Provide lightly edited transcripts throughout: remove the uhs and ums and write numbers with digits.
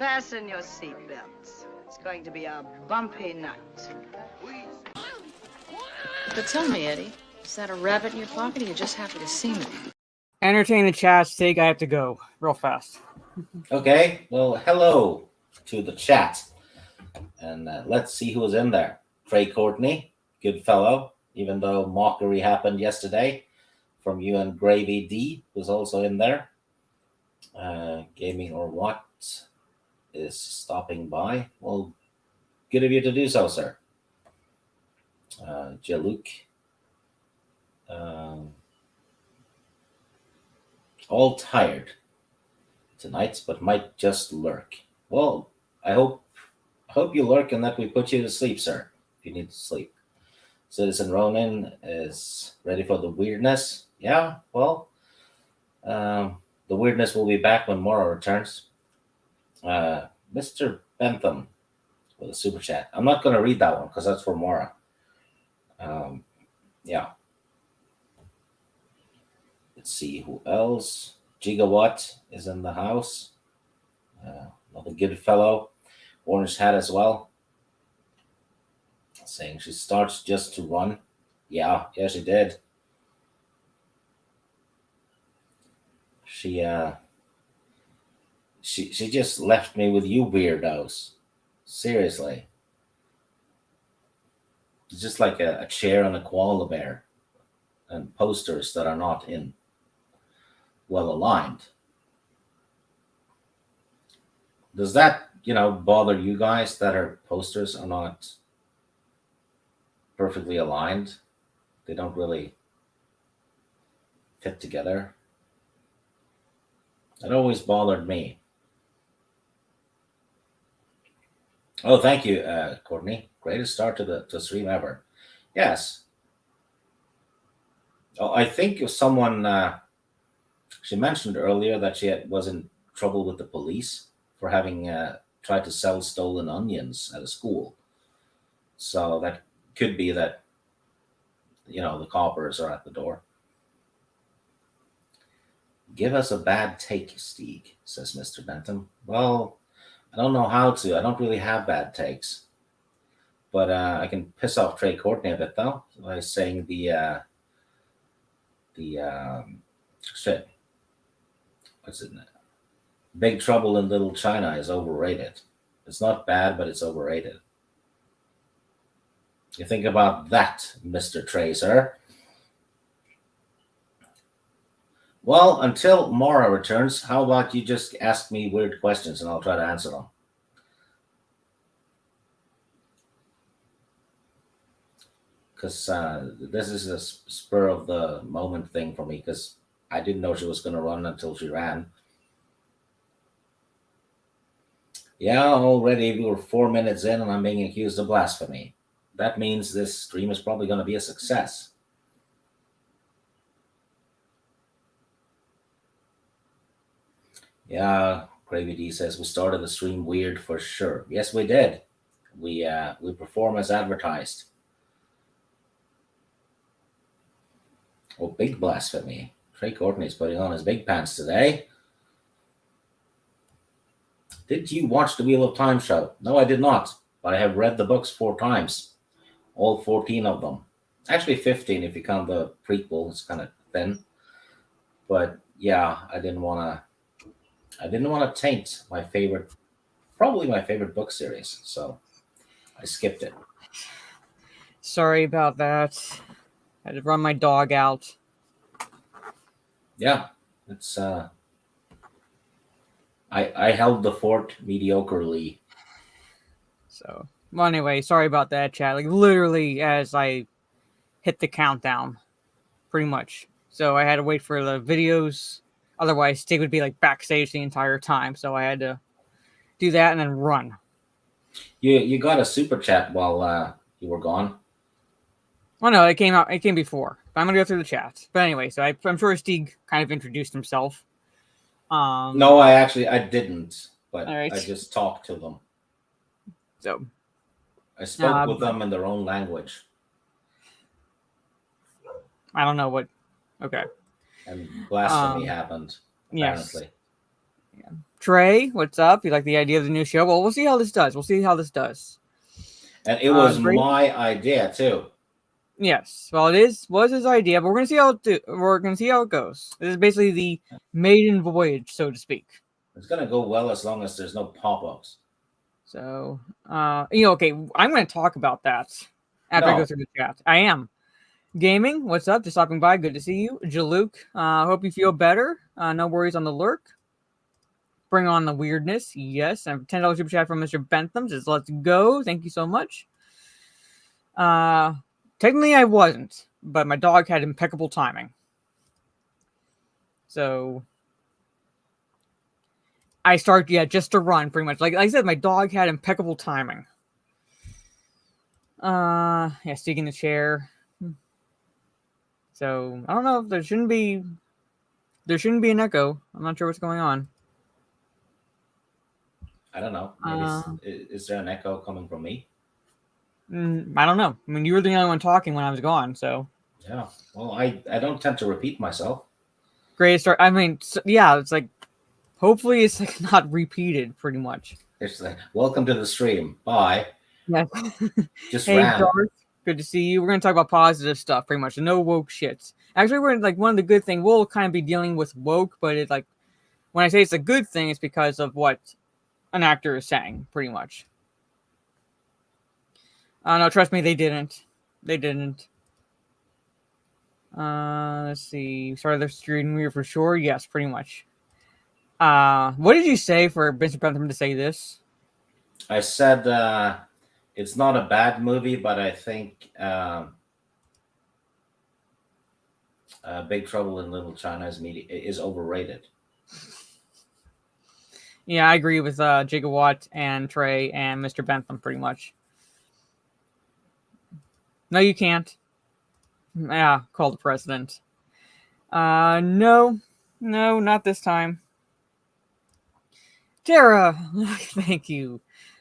Fasten your seatbelts. It's going to be a bumpy night. But tell me, Eddie, is that a rabbit in your pocket or you're just happy to see me? Entertain the chat, Stig. I have to go real fast. Okay, well, hello to the chat. And let's see who's in there. Trey Courtney, good fellow, even though mockery happened yesterday from you and Gravy D was also in there. Gaming or what is stopping by. Well, good of you to do so, sir. Jaluk. All tired tonight, but might just lurk. Well, I hope you lurk and that we put you to sleep, sir, if you need to sleep. Citizen Ronin is ready for the weirdness. Yeah, well, the weirdness will be back when Mora returns. Mr. Bentham with a super chat. I'm not going to read that one because that's for Mora. Yeah. Let's see who else. Gigawatt is in the house. Another good fellow. Orange hat as well. Saying she starts just to run. Yeah, she did. She just left me with you weirdos. Seriously. It's just like a chair and a koala bear and posters that are not in well aligned. Does that, bother you guys that our posters are not perfectly aligned? They don't really fit together. It always bothered me. Oh, thank you, Courtney. Greatest start to the stream ever. Yes. Oh, I think someone she mentioned earlier that she was in trouble with the police for having tried to sell stolen onions at a school. So that could be that, the coppers are at the door. Give us a bad take, Stieg, says Mr. Bentham. Well, I don't know how to. I don't really have bad takes. But I can piss off Trey Courtney a bit, though, by saying shit. What's it? Big Trouble in Little China is overrated. It's not bad, but it's overrated. You think about that, Mr. Tracer. Well, until Mara returns, how about you just ask me weird questions and I'll try to answer them. Because this is a spur of the moment thing for me because I didn't know she was going to run until she ran. Yeah, already we were 4 minutes in and I'm being accused of blasphemy. That means this stream is probably going to be a success. Yeah, Gravy D says we started the stream weird for sure. Yes, we did. We perform as advertised. Oh, big blasphemy. Trey Courtney's putting on his big pants today. Did you watch the Wheel of Time show? No, I did not. But I have read the books 4 times. All 14 of them. Actually 15 if you count the prequel. It's kind of thin. But yeah, I didn't want to taint probably my favorite book series. So I skipped it. Sorry about that. I had to run my dog out. Yeah, it's I held the fort mediocrely. So, well, anyway, sorry about that, chat. Like, literally, as I hit the countdown, pretty much. So, I had to wait for the videos. Otherwise, Stig would be, like, backstage the entire time. So, I had to do that and then run. You got a super chat while you were gone? Well, no, it came before. But I'm going to go through the chat. But anyway, so I'm sure Stig kind of introduced himself. No, I didn't. But right. I just talked to them. So I spoke with them in their own language. I don't know what. Okay. And blasphemy happened, apparently. Yes. Trey, what's up? You like the idea of the new show? Well, we'll see how this does. And it was Great. my idea too. Yes. Well, was his idea, but we're gonna see how it goes. This is basically the maiden voyage, so to speak. It's gonna go well as long as there's no pop-ups. So, okay, I'm gonna talk about that after I go through the chat. I am. Gaming, what's up? Just stopping by. Good to see you. Jaluk, hope you feel better. No worries on the lurk. Bring on the weirdness. Yes. And $10 super chat from Mr. Bentham. Just let's go. Thank you so much. Technically I wasn't, but my dog had impeccable timing. So I start, just to run pretty much. Like I said, my dog had impeccable timing. Sitting in the chair. So I don't know if there shouldn't be an echo. I'm not sure what's going on. I don't know. Maybe is there an echo coming from me? I don't know. I mean, you were the only one talking when I was gone, so. Yeah. Well, I don't tend to repeat myself. Great start. I mean, it's like, hopefully it's like not repeated pretty much. It's like, welcome to the stream. Bye. Yeah. Just hey, ran. Darth, good to see you. We're going to talk about positive stuff pretty much. No woke shits. Actually, we're like one of the good things. We'll kind of be dealing with woke, but it's like, when I say it's a good thing, it's because of what an actor is saying, pretty much. No, trust me, they didn't. Let's see. Sorry, they're streaming me for sure. Yes, pretty much. What did you say for Mr. Bentham to say this? I said it's not a bad movie, but I think Big Trouble in Little China is overrated. Yeah, I agree with Gigawatt and Trey and Mr. Bentham pretty much. No, you can't. Yeah, call the president. No, not this time. Tara, thank you.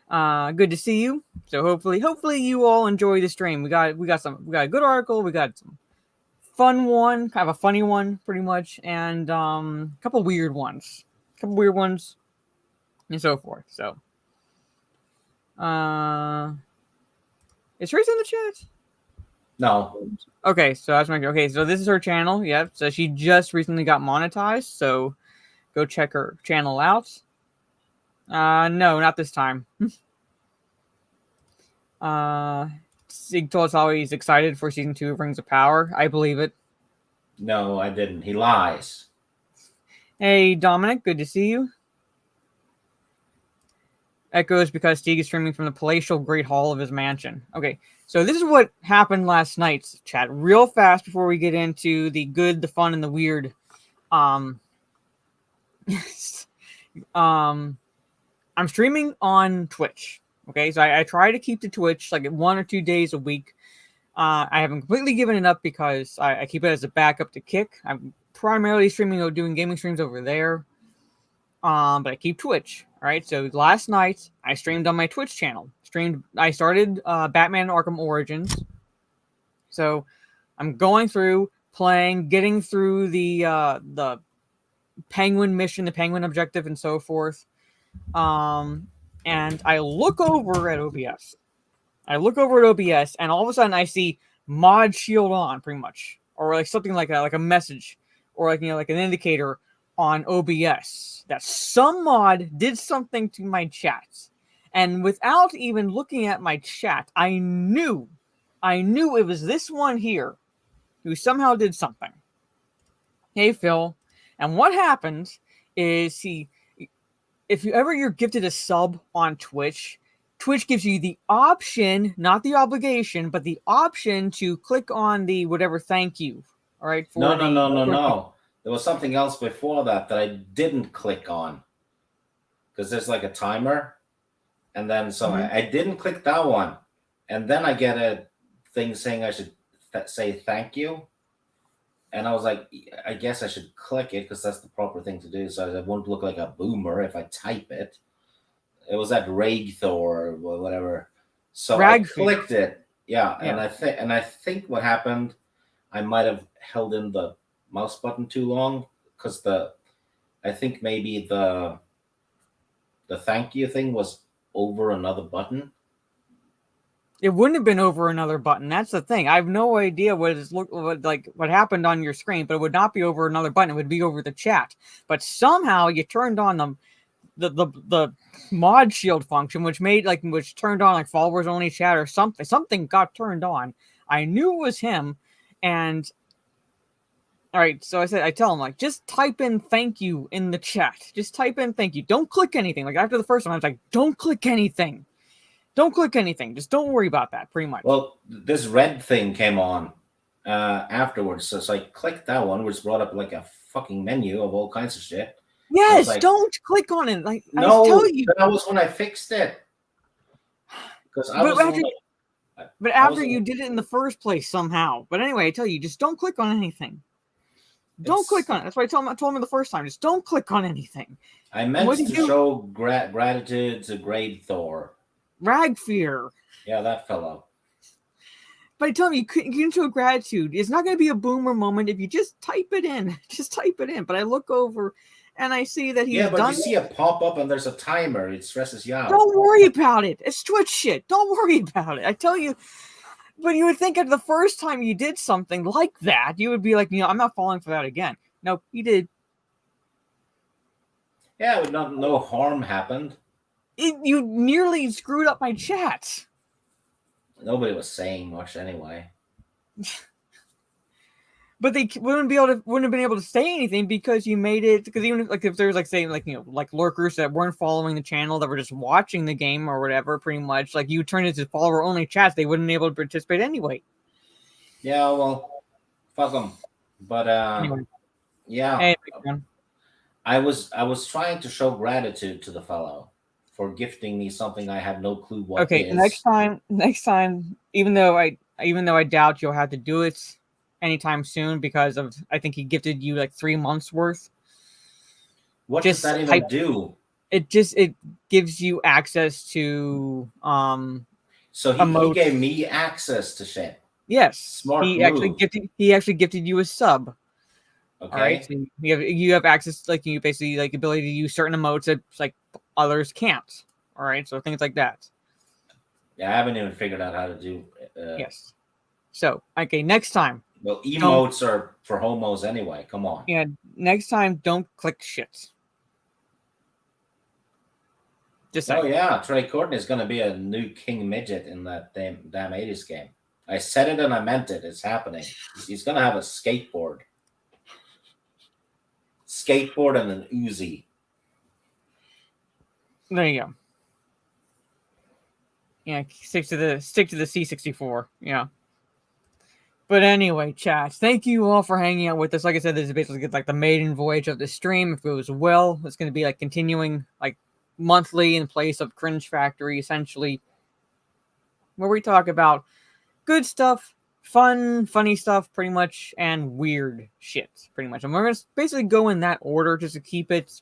Good to see you. So hopefully you all enjoy the stream. We got a good article. We got some fun one, kind of a funny one, pretty much, and a couple weird ones, and so forth. So, is Trace in the chat? No. Okay, so so this is her channel. Yep. So she just recently got monetized. So go check her channel out. No, not this time. Sig told us how he's excited for season 2 of Rings of Power. I believe it. No, I didn't. He lies. Hey, Dominic, good to see you. Echoes because Steve is streaming from the palatial Great Hall of his mansion. Okay, so this is what happened last night, chat. Real fast before we get into the good, the fun, and the weird. I'm streaming on Twitch. Okay, so I try to keep the Twitch like 1 or 2 days a week. I haven't completely given it up because I keep it as a backup to Kick. I'm primarily streaming or doing gaming streams over there. But I keep Twitch. All right, so last night I streamed on my Twitch channel. I started Batman Arkham Origins. So I'm going through, playing, getting through the Penguin mission, the Penguin objective, and so forth. And I look over at OBS. and all of a sudden I see mod shield on, pretty much, or like something like that, like a message, or like like an indicator on OBS that some mod did something to my chat. And without even looking at my chat, I knew it was this one here who somehow did something. Hey, Phil. And what happened is if you're gifted a sub on Twitch, Twitch gives you the option, not the obligation, but the option to click on the whatever thank you. All right. No. There was something else before that I didn't click on, because there's like a timer, and then I didn't click that one, and then I get a thing saying I should say thank you, and I was like, I guess I should click it because that's the proper thing to do, so I won't look like a boomer if I type it. It was that Ragthor or whatever, so I clicked it, and I think what happened, I might have held in the mouse button too long, because the I think maybe the thank you thing was over another button. It wouldn't have been over another button. That's the thing. I have no idea what happened on your screen, but it would not be over another button. It would be over the chat. But somehow you turned on the mod shield function, which turned on like followers only chat or something. Something got turned on. I knew it was him, and all right. So I tell him like, just type in thank you in the chat. Just type in thank you. Don't click anything. Like after the first one, I was like, don't click anything. Don't click anything. Just don't worry about that, pretty much. Well, this red thing came on afterwards. So it's like, click that one, which brought up like a fucking menu of all kinds of shit. Yes, like, don't click on it. Like no, I tell you. that was when I fixed it. Because after you did it in the first place somehow. But anyway, I tell you, just don't click on anything. Don't click on it. That's what I told him the first time. Just don't click on anything. I meant to show gratitude to Grade Thor. Ragfear. Yeah, that fellow. But I tell him, you can show gratitude. It's not going to be a boomer moment if you just type it in. Just type it in. But I look over and I see that he's done. Yeah, but you see a pop up and there's a timer. It stresses you out. Don't worry about it. It's Twitch shit. Don't worry about it. I tell you. But you would think at the first time you did something like that, you would be like, I'm not falling for that again. No, he did. Yeah, no harm happened. You nearly screwed up my chat. Nobody was saying much anyway. But they wouldn't have been able to say anything because you made it. Because even if there's like lurkers that weren't following the channel that were just watching the game or whatever, pretty much like you turned it to follower only chats, they wouldn't be able to participate anyway. Yeah, well, fuck them. But anyway. Yeah, hey, I was trying to show gratitude to the fellow for gifting me something I have no clue what. Okay, is. next time, even though I doubt you'll have to do it anytime soon because of I think he gifted you like 3 months worth. What does that even do? It gives you access to So he gave me access to shit. Yes, smart. He actually gifted you a sub. Okay. All right, so you have access, like you basically like ability to use certain emotes that like others can't. All right, so things like that. Yeah, I haven't even figured out how to do. Yes. So okay, next time. Well, emotes are for homos anyway. Come on. Yeah, next time don't click shit. Just saying. Oh yeah, Trey Courtney is going to be a new king midget in that damn 80s game. I said it and I meant it. It's happening. He's going to have a skateboard and an Uzi. There you go. Yeah, stick to the C64. Yeah. But anyway, chat, thank you all for hanging out with us. Like I said, this is basically like the maiden voyage of the stream. If it goes well, it's going to be like continuing like monthly in place of Cringe Factory, essentially, where we talk about good stuff, funny stuff, pretty much, and weird shit, pretty much. And we're going to basically go in that order just to keep it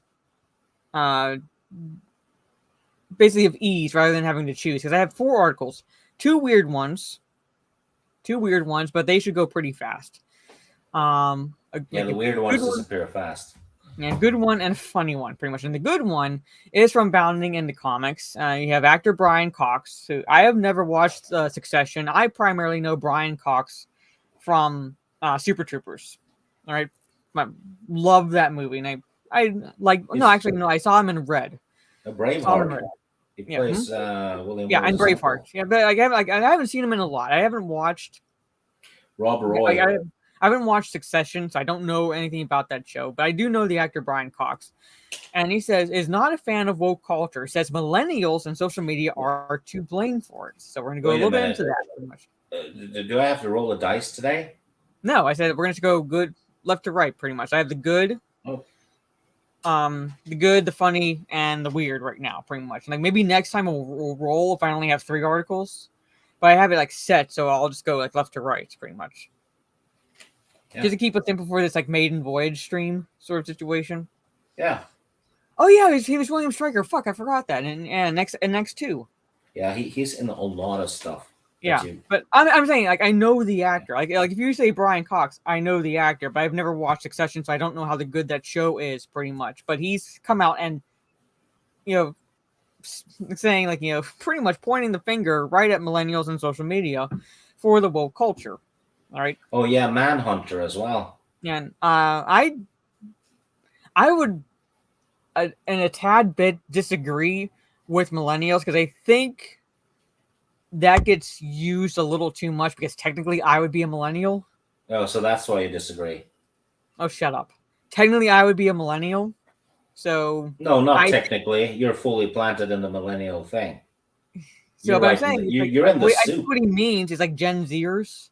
basically of ease rather than having to choose. Because I have 4 articles, 2 weird ones, but they should go pretty fast. The weird ones disappear fast. Yeah, good one and funny one, pretty much. And the good one is from Bounding into Comics. You have actor Brian Cox, who I have never watched Succession. I primarily know Brian Cox from Super Troopers. All right, love that movie, and I saw him in Red. Braveheart. He plays William. Yeah, and Braveheart. Yeah, but I haven't seen him in a lot. I haven't watched Rob Roy. I haven't watched Succession, so I don't know anything about that show. But I do know the actor Brian Cox, and he says is not a fan of woke culture. Says millennials and social media are to blame for it. So we're going to go a little bit into that. Pretty much. Do I have to roll a dice today? No, I said we're going to go good left to right. Pretty much. I have the good. Oh. The good, the funny, and the weird right now, pretty much. Like maybe next time we'll roll if I only have 3 articles, but I have it like set, so I'll just go like left to right, pretty much. Yeah. Just to keep it simple for this like maiden voyage stream sort of situation. Yeah. Oh yeah, he was William Stryker. Fuck, I forgot that. And next 2. Yeah, he's in a lot of stuff. Yeah, but I'm saying, like, I know the actor. Like if you say Brian Cox, I know the actor, but I've never watched Succession, so I don't know how good that show is, pretty much. But he's come out and, you know, saying, like, you know, pretty much pointing the finger right at millennials and social media for the woke culture. All right. Oh yeah, Manhunter as well. And I would, in a tad bit, disagree with millennials, because I think that gets used a little too much, because technically I would be a millennial. Oh, so that's why you disagree. Oh, shut up. Technically I would be a millennial. So no, not technically. You're fully planted in the millennial thing. So you're but right, I'm saying, you're in the I soup. think what he means is like Gen Zers.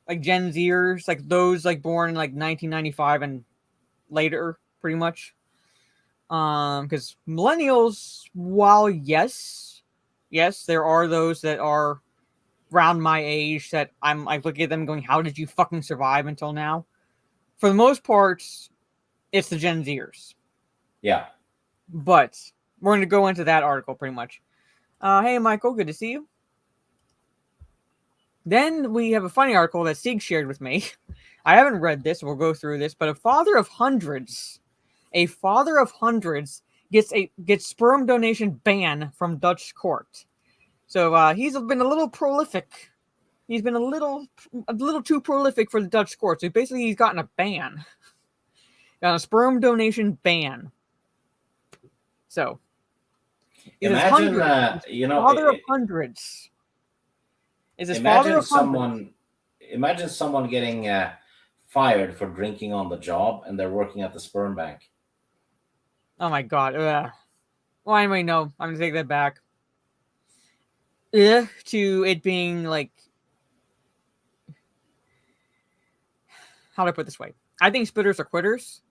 Like Gen Zers, like those like born in like 1995 and later, pretty much. Because millennials, while yes, there are those that are around my age that I'm like looking at them going, how did you fucking survive until now? For the most part, it's the Gen Zers. Yeah. But we're going to go into that article pretty much. Hey, Michael, good to see you. Then we have a funny article that Sieg shared with me. I haven't read this. We'll go through this. But a father of hundreds gets sperm donation ban from Dutch court. So he's been a little prolific. He's been a little too prolific for the Dutch court. So basically, he's gotten a ban. Got a sperm donation ban. So imagine, father of hundreds. Is his father of hundreds. Imagine someone getting fired for drinking on the job, and they're working at the sperm bank. Oh my god. Well, anyway, no. I'm gonna take that back. To it being like, how do I put it this way? I think spitters are quitters,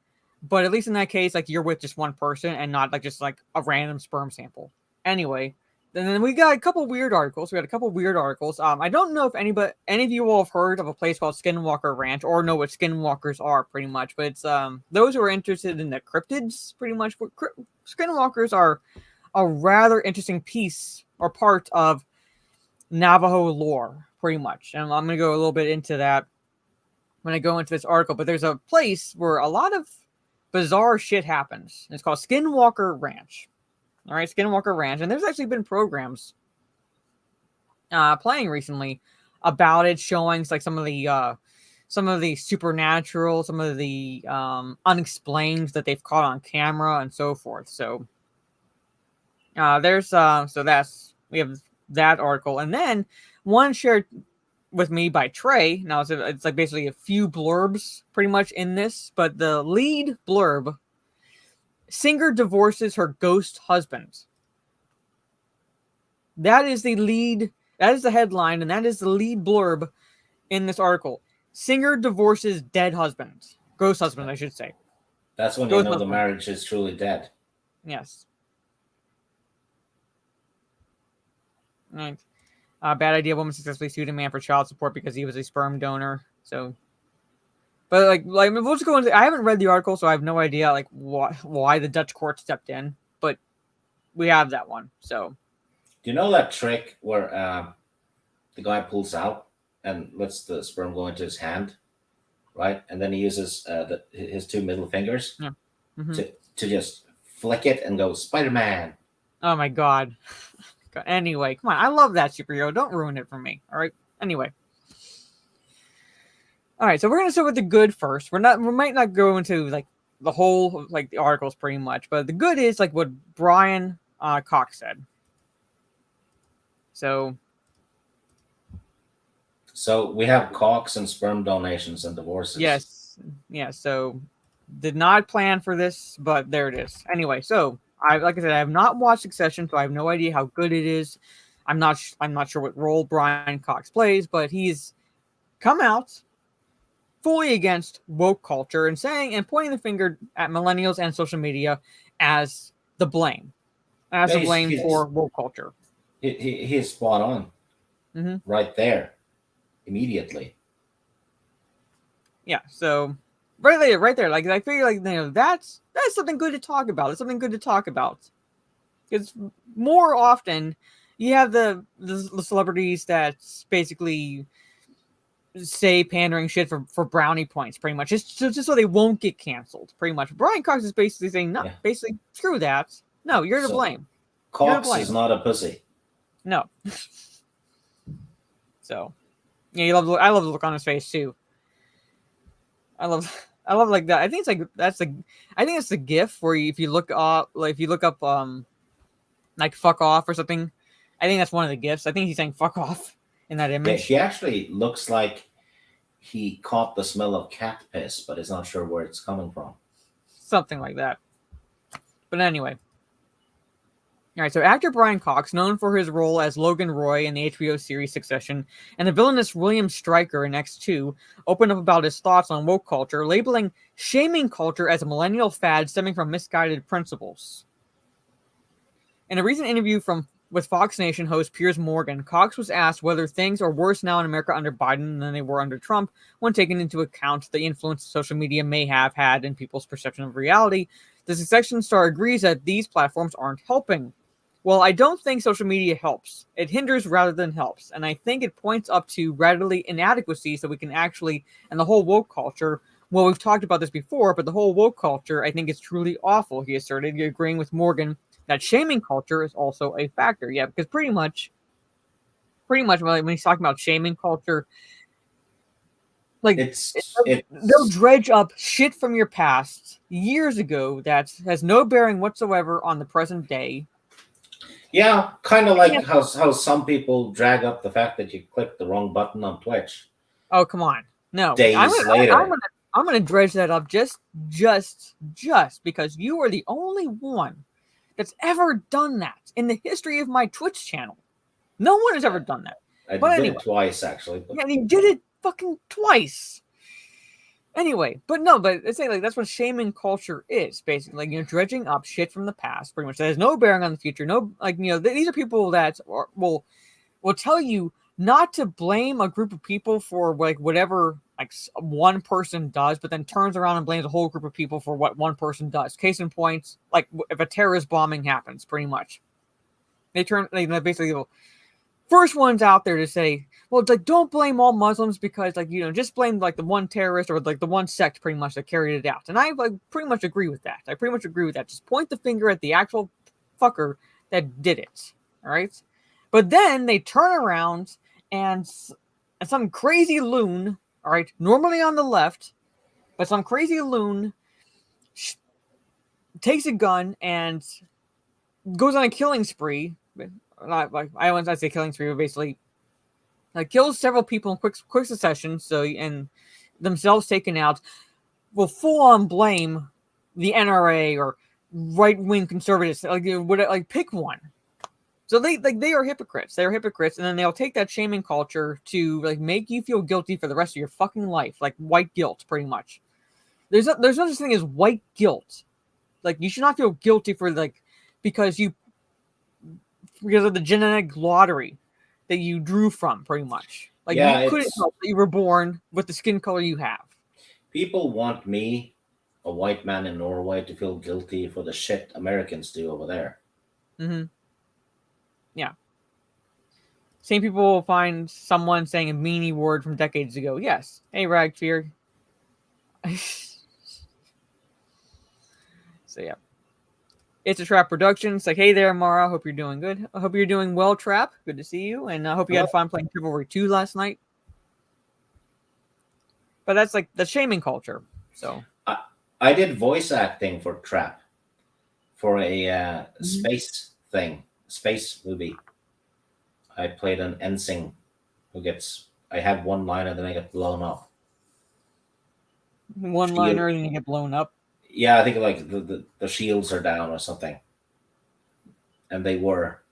but at least in that case, like, you're with just one person and not like just like a random sperm sample. Anyway, then we got a couple weird articles. I don't know if any of you all have heard of a place called Skinwalker Ranch or know what skinwalkers are, pretty much. But it's those who are interested in the cryptids, pretty much. Skinwalkers are a rather interesting piece or part of Navajo lore, pretty much. And I'm going to go a little bit into that when I go into this article. But there's a place where a lot of bizarre shit happens. It's called Skinwalker Ranch. All right, Skinwalker Ranch. And there's actually been programs playing recently about it, showing like some of the supernatural, some of the unexplained that they've caught on camera and so forth. So we have that article, and then one shared with me by Trey. Now it's like basically a few blurbs pretty much in this, but the lead blurb: singer divorces her ghost husband. That is the headline, and that is the lead blurb in this article. Singer divorces dead husband. Ghost husband, I should say. That's when you know the marriage is truly dead. Yes. Right. Bad idea. Woman successfully sued a man for child support because he was a sperm donor. So, but like we'll just go into. I haven't read the article, so I have no idea like why the Dutch court stepped in. But we have that one. So, do you know that trick where the guy pulls out and lets the sperm go into his hand, right? And then he uses his two middle fingers to just flick it and go Spider-Man. Oh my god. Anyway, come on. I love that superhero. Don't ruin it for me. All right. Anyway. All right. So we're going to start with the good first. We might not go into like the whole, like the articles pretty much, but the good is like what Brian Cox said. So we have Cox and sperm donations and divorces. Yes. Yeah. So did not plan for this, but there it is. Anyway, so like I said, I have not watched Succession, so I have no idea how good it is. I'm not sure what role Brian Cox plays, but he's come out fully against woke culture and pointing the finger at millennials and social media as the blame, for woke culture. He's spot on, right there, immediately. Yeah. So. Right there. Like I feel like that's something good to talk about. It's something good to talk about. Because more often, you have the celebrities that's basically say pandering shit for brownie points, pretty much, just so they won't get canceled, pretty much. Brian Cox is basically saying, no, Yeah. basically, screw that. No, you're to So, blame. Cox is not a pussy. No. So, yeah, I love the look on his face too. I love like that. I think it's like I think it's the GIF where if you look up like fuck off or something. I think that's one of the GIFs. I think he's saying fuck off in that Yeah, image. he actually looks like he caught the smell of cat piss, but is not sure where it's coming from. Something like that. But anyway. All right, so actor Brian Cox, known for his role as Logan Roy in the HBO series Succession, and the villainous William Stryker in X2, opened up about his thoughts on woke culture, labeling shaming culture as a millennial fad stemming from misguided principles. In a recent interview with Fox Nation host Piers Morgan, Cox was asked whether things are worse now in America under Biden than they were under Trump, when taking into account the influence social media may have had in people's perception of reality. The Succession star agrees that these platforms aren't helping. Well, I don't think social media helps. It hinders rather than helps. And I think it points up to radically inadequacies that we can actually, and the whole woke culture, well, we've talked about this before, but the whole woke culture, I think, is truly awful, he asserted, agreeing with Morgan that shaming culture is also a factor. Yeah, because pretty much when he's talking about shaming culture, like they'll dredge up shit from your past years ago that has no bearing whatsoever on the present day. Yeah, kind of like how some people drag up the fact that you clicked the wrong button on Twitch. Oh, come on. No. Days later. I'm gonna dredge that up just because you are the only one that's ever done that in the history of my Twitch channel. No one has ever done that. I did it twice, actually. But... Yeah, and he did it fucking twice. Anyway, but it's like that's what shaming culture is, basically. Like, dredging up shit from the past, pretty much. That has no bearing on the future. No, like, these are people that will tell you not to blame a group of people for like whatever like one person does, but then turns around and blames a whole group of people for what one person does. Case in point, like if a terrorist bombing happens, pretty much, they basically the first ones out there to say, well, it's like, don't blame all Muslims because, like, just blame like the one terrorist or like the one sect pretty much that carried it out. And I like pretty much agree with that. Just point the finger at the actual fucker that did it. All right. But then they turn around and some crazy loon, all right, normally on the left, but some crazy loon takes a gun and goes on a killing spree. Not like I say killing spree, but basically kills several people in quick succession. So and themselves taken out, will full on blame the NRA or right wing conservatives. Like pick one. So they are hypocrites. They're hypocrites, and then they'll take that shaming culture to like make you feel guilty for the rest of your fucking life, like white guilt, pretty much. There's no such thing as white guilt. Like, you should not feel guilty for because of the genetic lottery that you drew from, pretty much. Like, you couldn't help that you were born with the skin color you have. People want me, a white man in Norway, to feel guilty for the shit Americans do over there. Mm-hmm. Yeah. Same people will find someone saying a meanie word from decades ago. Yes. Hey, Ragfear. So, yeah. It's a Trap production. It's like, hey there, Mara. Hope you're doing good. I hope you're doing well, Trap. Good to see you. And I hope you had fun playing Chivalry 2 last night. But that's like the shaming culture. So I did voice acting for Trap for a space movie. I played an ensign I have one line and then I get blown up. One liner and you get blown up. Yeah, I think like the shields are down or something. And they were.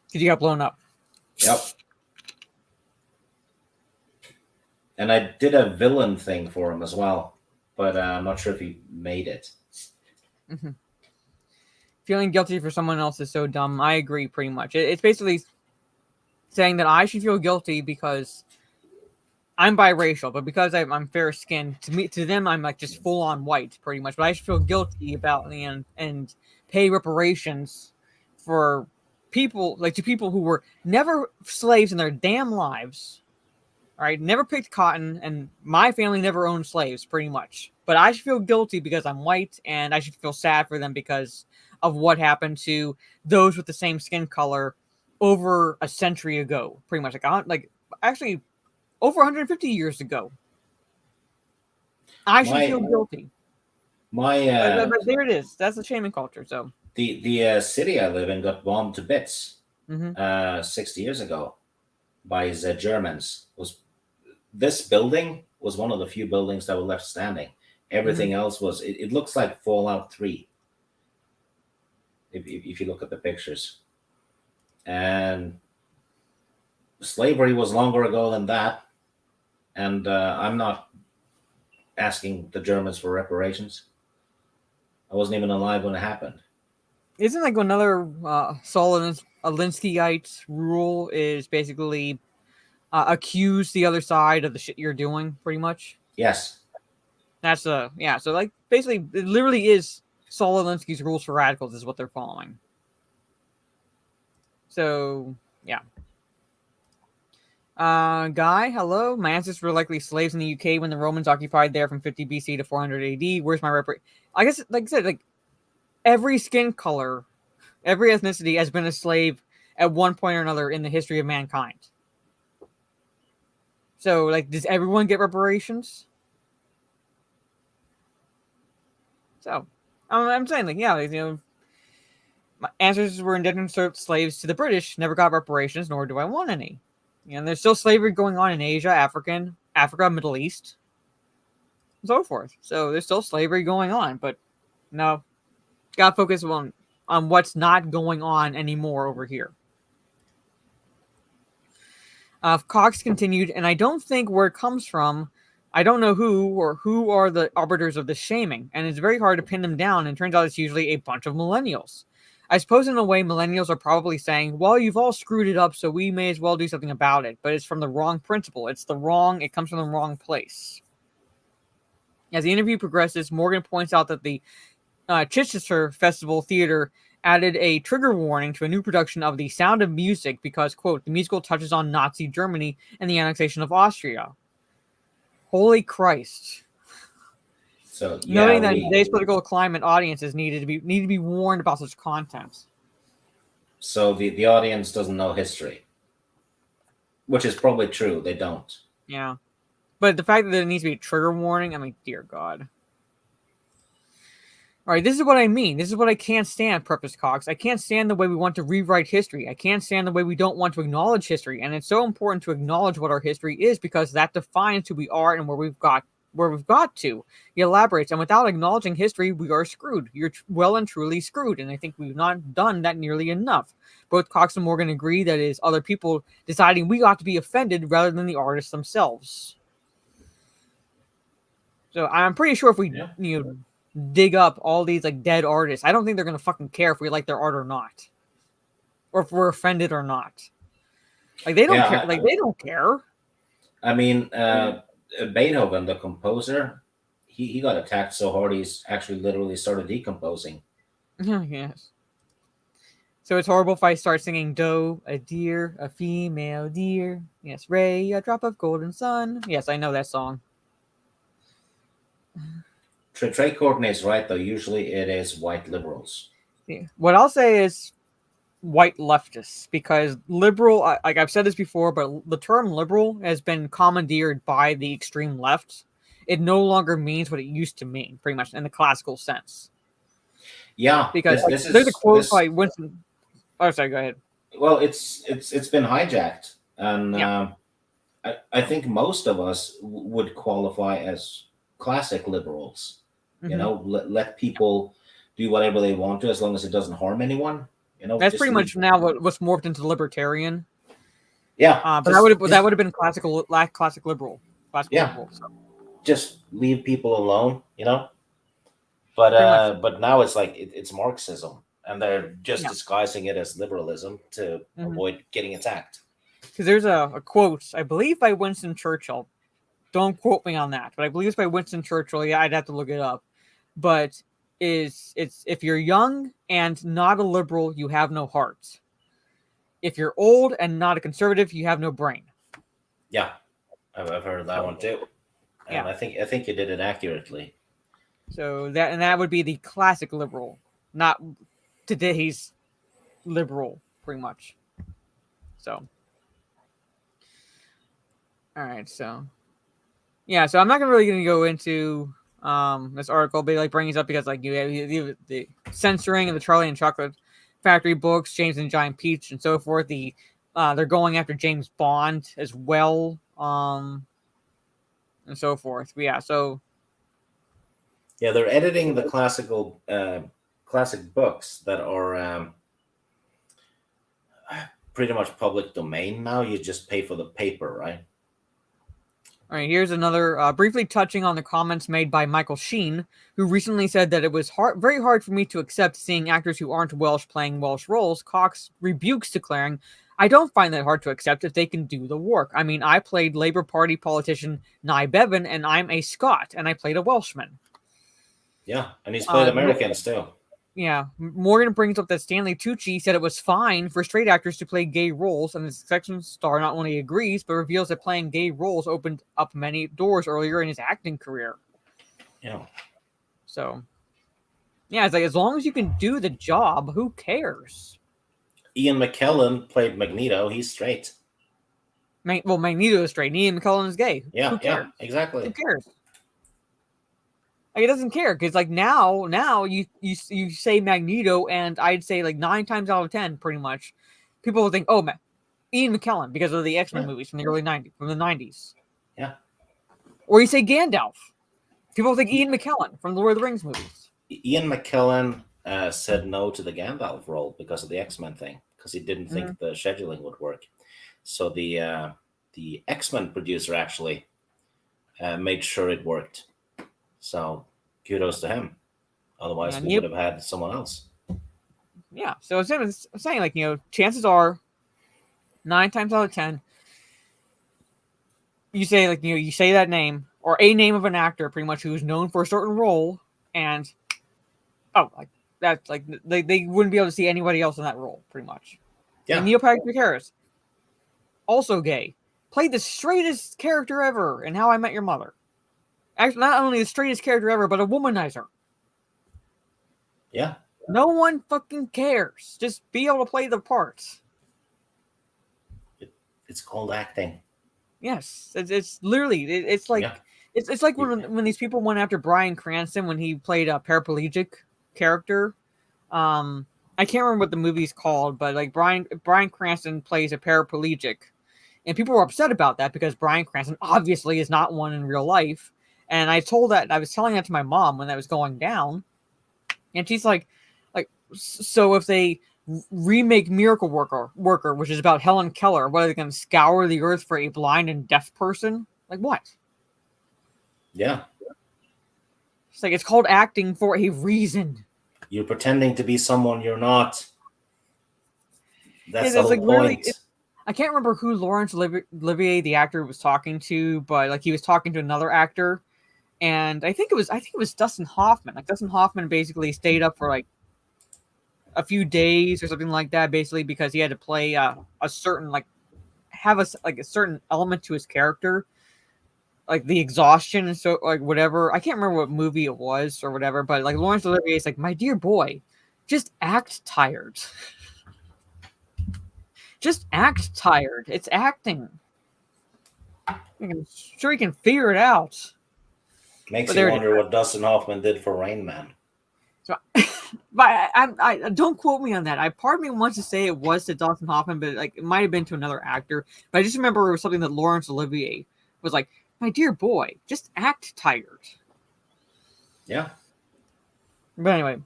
Because you got blown up. Yep. And I did a villain thing for him as well. But I'm not sure if he made it. Mm-hmm. Feeling guilty for someone else is so dumb. I agree pretty much. It's basically saying that I should feel guilty because I'm biracial, but because I'm fair skinned, to them I'm like just full on white, pretty much. But I should feel guilty about and pay reparations for people, like to people who were never slaves in their damn lives. All right, never picked cotton, and my family never owned slaves, pretty much. But I should feel guilty because I'm white, and I should feel sad for them because of what happened to those with the same skin color over a century ago, pretty much. Like actually, over 150 years ago. I should feel guilty. But there it is. That's the shaming culture. So the city I live in got bombed to bits 60 years ago by the Germans. This building was one of the few buildings that were left standing. Everything else was. It looks like Fallout 3. If you look at the pictures, and slavery was longer ago than that. And I'm not asking the Germans for reparations. I wasn't even alive when it happened. Isn't like another Saul Alinskyite rule is basically accuse the other side of the shit you're doing, pretty much? Yes. That's So like basically, it literally is Saul Alinsky's rules for radicals is what they're following. So yeah. Guy, hello. My ancestors were likely slaves in the UK when the Romans occupied there from 50 BC to 400 AD. Where's my I guess, like I said, like every skin color, every ethnicity has been a slave at one point or another in the history of mankind. So, like, does everyone get reparations? So, I'm saying, like, yeah, like, my ancestors were indentured slaves to the British, never got reparations, nor do I want any. And there's still slavery going on in Asia, Africa, Middle East, and so forth. So there's still slavery going on, but no, gotta focus on what's not going on anymore over here. Cox continued, and I don't think where it comes from. I don't know who are the arbiters of the shaming, and it's very hard to pin them down. And it turns out it's usually a bunch of millennials. I suppose in a way, millennials are probably saying, well, you've all screwed it up, so we may as well do something about it. But it's from the wrong principle. It comes from the wrong place. As the interview progresses, Morgan points out that the Chichester Festival Theater added a trigger warning to a new production of The Sound of Music because, quote, the musical touches on Nazi Germany and the annexation of Austria. Holy Christ. So knowing that today's political climate, audiences need to be warned about such content. So the audience doesn't know history, which is probably true. They don't. Yeah, but the fact that there needs to be a trigger warning, I mean, dear God. All right, this is what I mean. This is what I can't stand, Purpose Cox. I can't stand the way we want to rewrite history. I can't stand the way we don't want to acknowledge history, and it's so important to acknowledge what our history is because that defines who we are and where we've got to. He elaborates, and without acknowledging history, we are screwed. You're well and truly screwed, and I think we've not done that nearly enough. Both Cox and Morgan agree that it is other people deciding we ought to be offended rather than the artists themselves. So I'm pretty sure if we dig up all these like dead artists, I don't think they're gonna fucking care if we like their art or not, or if we're offended or not. Like they don't care. Like they don't care. I mean, Beethoven, the composer, he got attacked so hard he's actually literally started decomposing. Yes. So it's horrible if I start singing "Do," a deer, a female deer. Yes, Ray, a drop of golden sun. Yes, I know that song. Trey Courtney is right, though. Usually it is white liberals. Yeah. What I'll say is white leftists, because liberal, like I've said this before, but the term liberal has been commandeered by the extreme left. It no longer means what it used to mean, pretty much in the classical sense. Yeah, because there's a quote by Winston. Oh, sorry, go ahead. Well, it's been hijacked, and I think most of us would qualify as classic liberals. Mm-hmm. You know, let people do whatever they want to as long as it doesn't harm anyone. You know, that's pretty much now what's morphed into libertarian. Yeah, but that would have been classic liberal. Liberal, so. Just leave people alone, you know. But now it's like it's Marxism, and they're just disguising it as liberalism to avoid getting attacked. Because there's a quote, I believe, by Winston Churchill. Don't quote me on that, but I believe it's by Winston Churchill. Yeah, I'd have to look it up. But it's if you're young and not a liberal, you have no heart. if you're old and not a conservative, you have no brain. Yeah, I've heard of that one too. And Yeah. I think you did it accurately. So that would be the classic liberal, not today's liberal, pretty much. So, all right, so yeah, so I'm not really gonna go into this article, but like brings up because like you have the censoring of the Charlie and Chocolate Factory books, James and Giant Peach, and so forth. They're going after James Bond as well, and so forth. But yeah, so Yeah, they're editing the classic books that are pretty much public domain now. You just pay for the paper, right? all right, here's another briefly touching on the comments made by Michael Sheen, who recently said that it was very hard for me to accept seeing actors who aren't Welsh playing Welsh roles. Cox rebukes, declaring, "I don't find that hard to accept if they can do the work. I mean, I played Labour Party politician Nye Bevan, and I'm a Scot, and I played a Welshman." Yeah, and he's played Americans too. Yeah, Morgan brings up that Stanley Tucci said it was fine for straight actors to play gay roles, and the section star not only agrees, but reveals that playing gay roles opened up many doors earlier in his acting career. Yeah. So, yeah, it's like as long as you can do the job, who cares? Ian McKellen played Magneto. He's straight. Well, Magneto is straight. Ian McKellen is gay. Yeah, Who cares? yeah, exactly. Who cares? Like, it doesn't care because like now you say Magneto, and I'd say like 9 times out of 10, pretty much, people will think, oh, Ian McKellen because of the X-Men movies from the early 90s, from the 90s. Yeah. Or you say Gandalf, people will think Ian McKellen from the Lord of the Rings movies. Ian McKellen said no to the Gandalf role because of the X-Men thing, because he didn't think the scheduling would work. So the X-Men producer actually made sure it worked. So kudos to him. Otherwise, we would have had someone else. Yeah. So I'm saying, like, chances are 9 times out of 10, you say like you say that name or a name of an actor, pretty much who's known for a certain role, and like that's like they wouldn't be able to see anybody else in that role, pretty much. Yeah. And Neil Patrick Harris, also gay, played the straightest character ever in How I Met Your Mother. Actually, not only the straightest character ever, but a womanizer. Yeah. No one fucking cares. Just be able to play the parts. It's called acting. Yes, it's literally it's like it's like when these people went after Bryan Cranston when he played a paraplegic character. I can't remember what the movie's called, but like Bryan Cranston plays a paraplegic, and people were upset about that because Bryan Cranston obviously is not one in real life. And I was telling that to my mom when that was going down, and she's like, so if they remake Miracle Worker, which is about Helen Keller, what are they going to scour the earth for a blind and deaf person? Like what? Yeah. It's like it's called acting for a reason. You're pretending to be someone you're not. That's the whole point. I can't remember who Laurence Olivier, the actor, was talking to, but like he was talking to another actor, and I think it was Dustin Hoffman. Like Dustin Hoffman basically stayed up for like a few days or something like that, basically because he had to play a certain have a certain element to his character, like the exhaustion and so like whatever. I can't remember what movie it was or whatever, but like Laurence Olivier is like, my dear boy, just act tired. Just act tired. It's acting. I'm sure you can figure it out. Makes you wonder what Dustin Hoffman did for Rain Man. So, but I don't quote me on that. Part of me wants to say it was to Dustin Hoffman, but like it might have been to another actor. But I just remember it was something that Laurence Olivier was like, my dear boy, just act tired. Yeah. But anyway.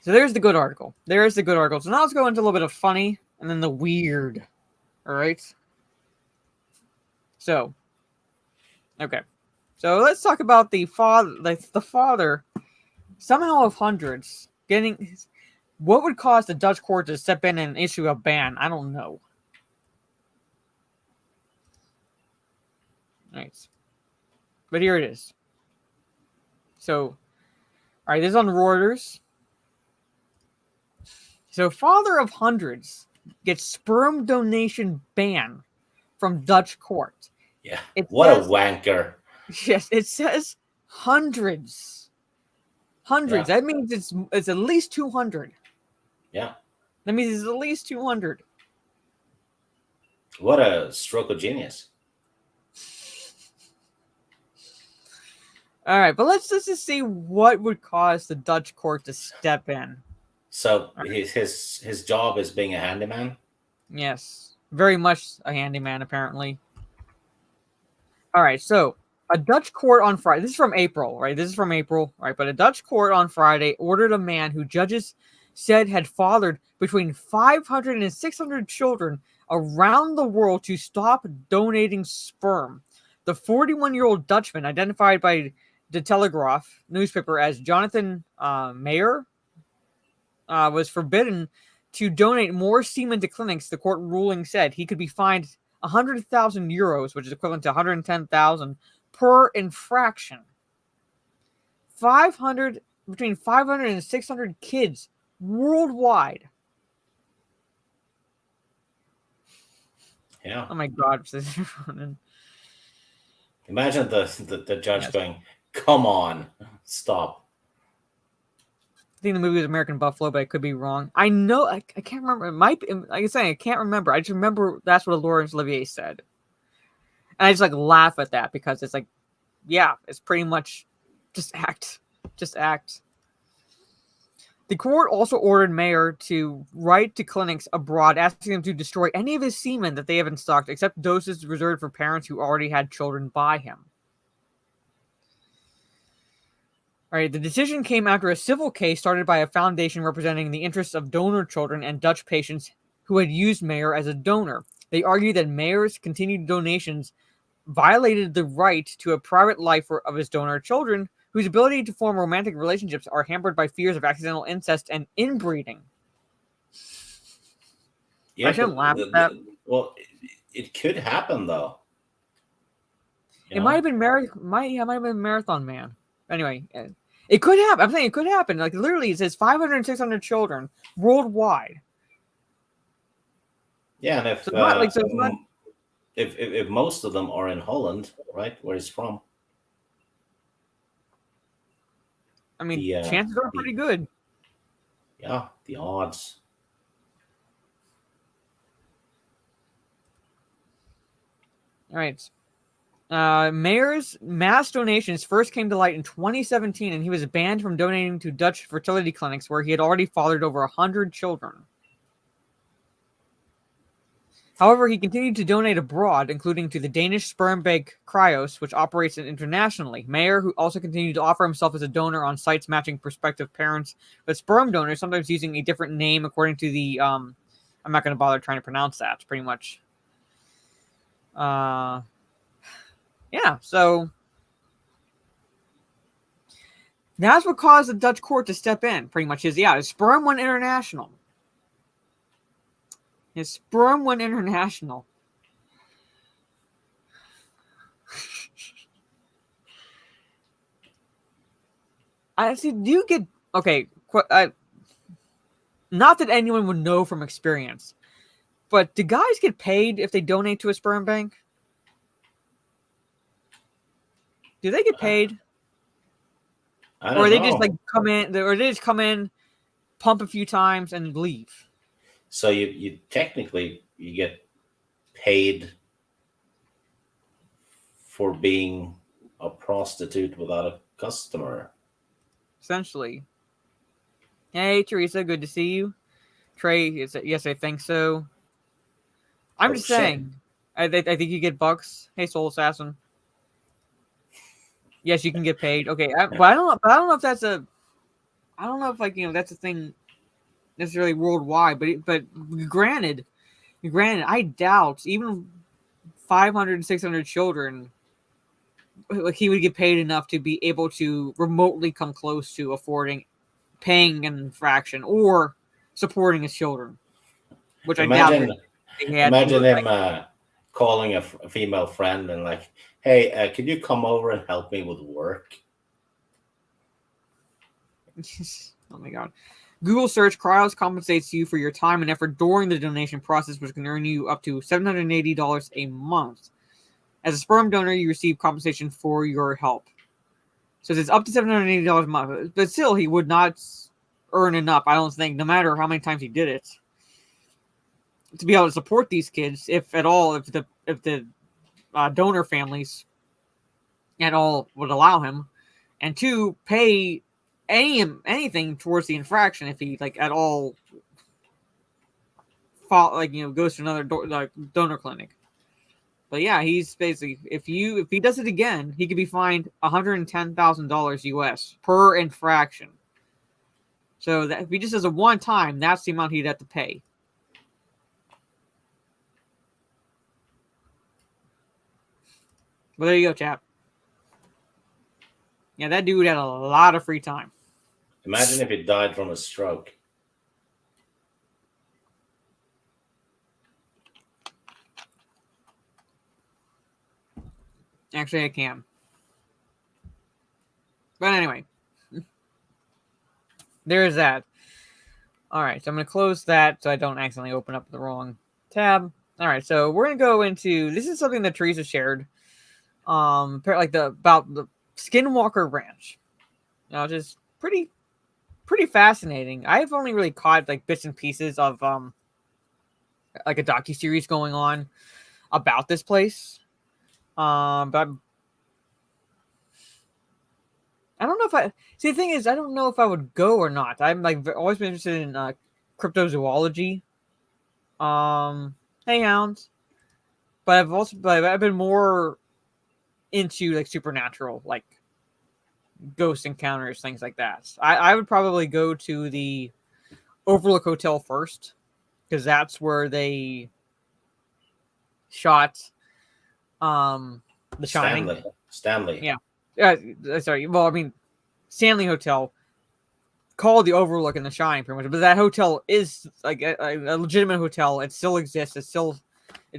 So there's the good article. There's the good article. So now let's go into a little bit of funny and then the weird. All right. So, okay. So let's talk about the father, somehow of hundreds, getting. What would cause the Dutch court to step in and issue a ban? I don't know. Nice. But here it is. So, all right, this is on Reuters. So, father of hundreds gets sperm donation ban from Dutch court. Yeah. It What says, a wanker. yes, it says hundreds. Hundreds. Yeah. That means it's at least 200. Yeah. That means it's at least 200. What a stroke of genius. All right, but let's just see what would cause the Dutch court to step in. So his job is being a handyman. Yes, very much a handyman, apparently. All right, so a Dutch court on Friday. This is from April, right? This is from April, right? But a Dutch court on Friday ordered a man who judges said had fathered between 500 and 600 children around the world to stop donating sperm. The 41-year-old Dutchman, identified by the Telegraph newspaper as Jonathan Mayer, was forbidden to donate more semen to clinics. The court ruling said he could be fined 100,000 euros, which is equivalent to 110,000 per infraction. Between 500 and 600 kids worldwide. Yeah. Oh my God! Imagine the judge Yes. going, "Come on, stop." I think the movie was American Buffalo, but I could be wrong. I know I can't remember. It might be, like I say, I can't remember. I just remember that's what Laurence Olivier said, and I just like laugh at that because it's like, yeah, it's pretty much just act. The court also ordered Mayer to write to clinics abroad asking them to destroy any of his semen that they have in stock, except doses reserved for parents who already had children by him. All right, the decision came after a civil case started by a foundation representing the interests of donor children and Dutch patients who had used Mayer as a donor. They argued that Mayer's continued donations violated the right to a private life of his donor children, whose ability to form romantic relationships are hampered by fears of accidental incest and inbreeding. Yeah, I shouldn't laugh at that. Well, it could happen though. It might have been might have been Marathon Man. Anyway, it could happen. I'm saying it could happen. Like literally, it says 500 and 600 children worldwide. Yeah, and if most of them are in Holland, right, where he's from. I mean, chances are pretty good. Yeah, the odds. All right. Mayer's mass donations first came to light in 2017, and he was banned from donating to Dutch fertility clinics where he had already fathered over 100 children. However, he continued to donate abroad, including to the Danish sperm bank Cryos, which operates internationally. Mayer, who also continued to offer himself as a donor on sites matching prospective parents with sperm donors, sometimes using a different name according to the I'm not going to bother trying to pronounce that, pretty much. Yeah, so that's what caused the Dutch court to step in, pretty much. His sperm went international. His sperm went international. I see. Do you get okay? Not that anyone would know from experience, but do guys get paid if they donate to a sperm bank? Do they get paid? I don't or they know. just like come in, or they just come in, pump a few times, and leave? So you technically you get paid for being a prostitute without a customer. Essentially. Hey, Teresa, good to see you. Trey, yes, I think so. I'm just saying. I think you get bucks. Hey, Soul Assassin. Yes, you can get paid. Okay, but I don't know. But I don't know if that's a. I don't know if that's a thing necessarily worldwide. But granted, I doubt even 500 and 600 children. Like he would get paid enough to be able to remotely come close to paying an infraction or supporting his children, which I doubt. Imagine him calling a female friend and like, "Hey, can you come over and help me with work?" Oh my God! Google search Cryos compensates you for your time and effort during the donation process, which can earn you up to $780 a month. As a sperm donor, you receive compensation for your help. So it's up to $780 a month, but still, he would not earn enough, I don't think, no matter how many times he did it, to be able to support these kids, if at all, if the donor families at all would allow him, and to pay anything towards the infraction if he at all goes to another donor clinic. But yeah, he's basically, if he does it again, he could be fined $110,000 US per infraction. So that if he just does it one time, that's the amount he'd have to pay. Well, there you go, chap. Yeah, that dude had a lot of free time. Imagine if he died from a stroke. Actually, I can. But anyway, there is that. All right, so I'm going to close that so I don't accidentally open up the wrong tab. All right, so we're going to go into, this is something that Teresa shared, about the Skinwalker Ranch. Which is pretty fascinating. I've only really caught bits and pieces of a docuseries going on about this place. But I don't know if the thing is, I don't know if I would go or not. I'm always been interested in cryptozoology. Hey hounds. But I've been more into supernatural, ghost encounters, things like that. I would probably go to the Overlook Hotel first, because that's where they shot The Shining. Stanley. Yeah. Sorry. Well, I mean, Stanley Hotel, called the Overlook in The Shining, pretty much. But that hotel is a legitimate hotel. It still exists. It's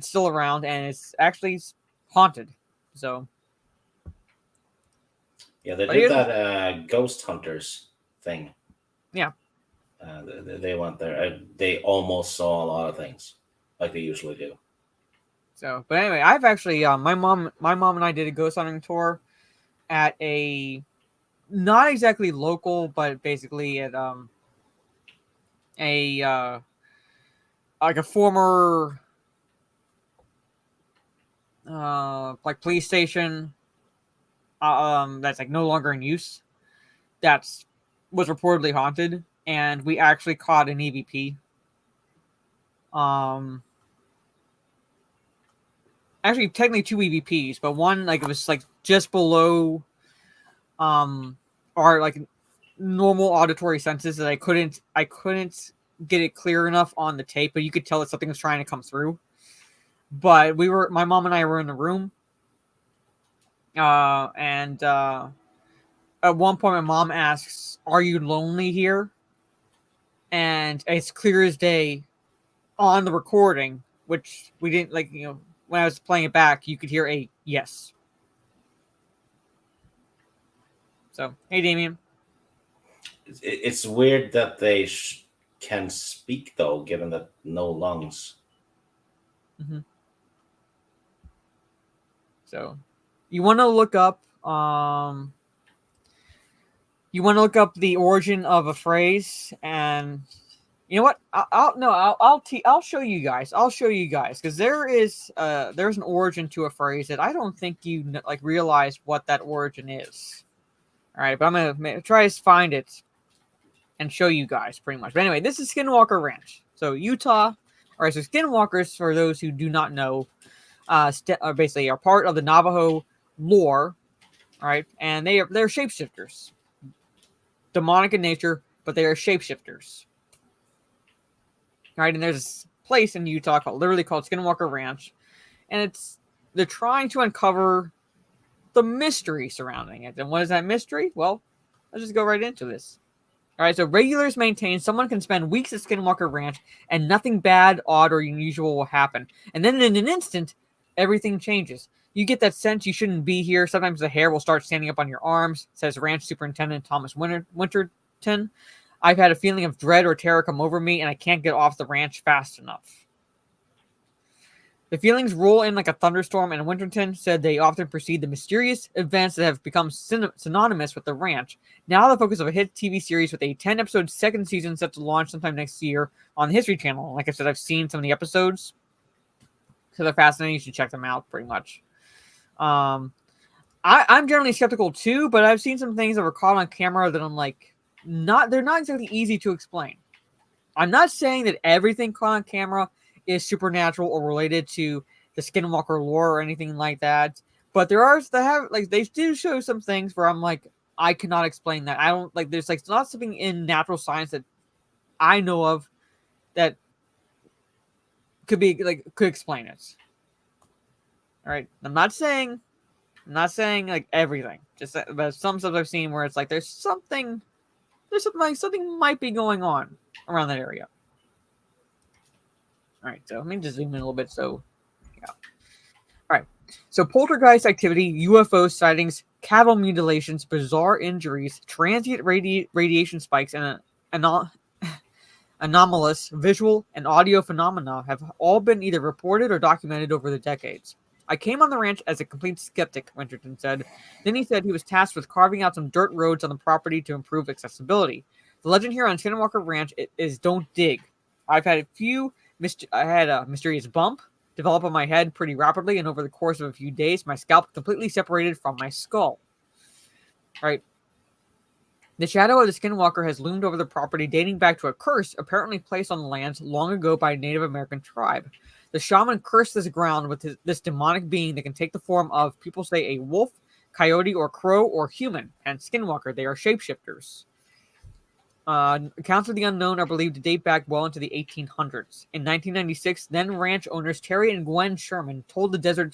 still around, and it's actually haunted. So. Yeah, they did that Ghost Hunters thing. Yeah. They went there. They almost saw a lot of things, like they usually do. So, but anyway, I've actually my mom and I did a ghost hunting tour at a not exactly local, but basically at a former police station that's no longer in use, was reportedly haunted, and we actually caught an EVP. Actually, technically two EVPs, but one it was just below our normal auditory senses, that I couldn't get it clear enough on the tape, but you could tell that something was trying to come through. But my mom and I were in the room, and at one point my mom asks, "Are you lonely here?" And it's clear as day on the recording, which we didn't when I was playing it back, you could hear a yes. So, hey, Damien. It's weird that they can speak, though, given that no lungs. Mm-hmm. So, you want to look up the origin of a phrase, and you know what? I'll show you guys. Because there's an origin to a phrase that I don't think you realize what that origin is. All right, but I'm gonna try to find it and show you guys pretty much. But anyway, this is Skinwalker Ranch. So Utah. All right, so Skinwalkers, for those who do not know, basically are part of the Navajo lore. All right, and they're shapeshifters, demonic in nature, but they are shapeshifters. All right, and there's this place in Utah called Skinwalker Ranch, and they're trying to uncover the mystery surrounding it. And what is that mystery? Well, let's just go right into this. All right, so regulars maintain someone can spend weeks at Skinwalker Ranch and nothing bad, odd, or unusual will happen. And then in an instant, everything changes. You get that sense you shouldn't be here. Sometimes the hair will start standing up on your arms, says Ranch Superintendent Thomas Winterton. I've had a feeling of dread or terror come over me, and I can't get off the ranch fast enough. The feelings roll in like a thunderstorm, and Winterton said they often precede the mysterious events that have become synonymous with the ranch. Now the focus of a hit TV series with a 10-episode second season set to launch sometime next year on the History Channel. Like I said, I've seen some of the episodes, so they're fascinating. You should check them out, pretty much. I'm generally skeptical too, but I've seen some things that were caught on camera that I'm like, they're not exactly easy to explain. I'm not saying that everything caught on camera is supernatural or related to the Skinwalker lore or anything like that, but there are they do show some things where I'm like, I cannot explain that. I don't like. There's like not something in natural science that I know of that could explain it. All right, I'm not saying like everything. Just but some stuff I've seen where it's like there's something like something might be going on around that area. All right, so let me just zoom in a little bit. So, yeah. All right, so poltergeist activity, UFO sightings, cattle mutilations, bizarre injuries, transient radiation spikes, and anomalous visual and audio phenomena have all been either reported or documented over the decades. I came on the ranch as a complete skeptic, Winterton said. Then he said he was tasked with carving out some dirt roads on the property to improve accessibility. The legend here on Skinwalker Ranch is don't dig. I've had a mysterious bump develop on my head pretty rapidly, and over the course of a few days, my scalp completely separated from my skull. Right. The shadow of the Skinwalker has loomed over the property, dating back to a curse apparently placed on the lands long ago by a Native American tribe. The shaman cursed this ground with this demonic being that can take the form of, people say, a wolf, coyote, or crow, or human. And Skinwalker, they are shapeshifters. Accounts of the unknown are believed to date back well into the 1800s. In 1996, then ranch owners Terry and Gwen Sherman told the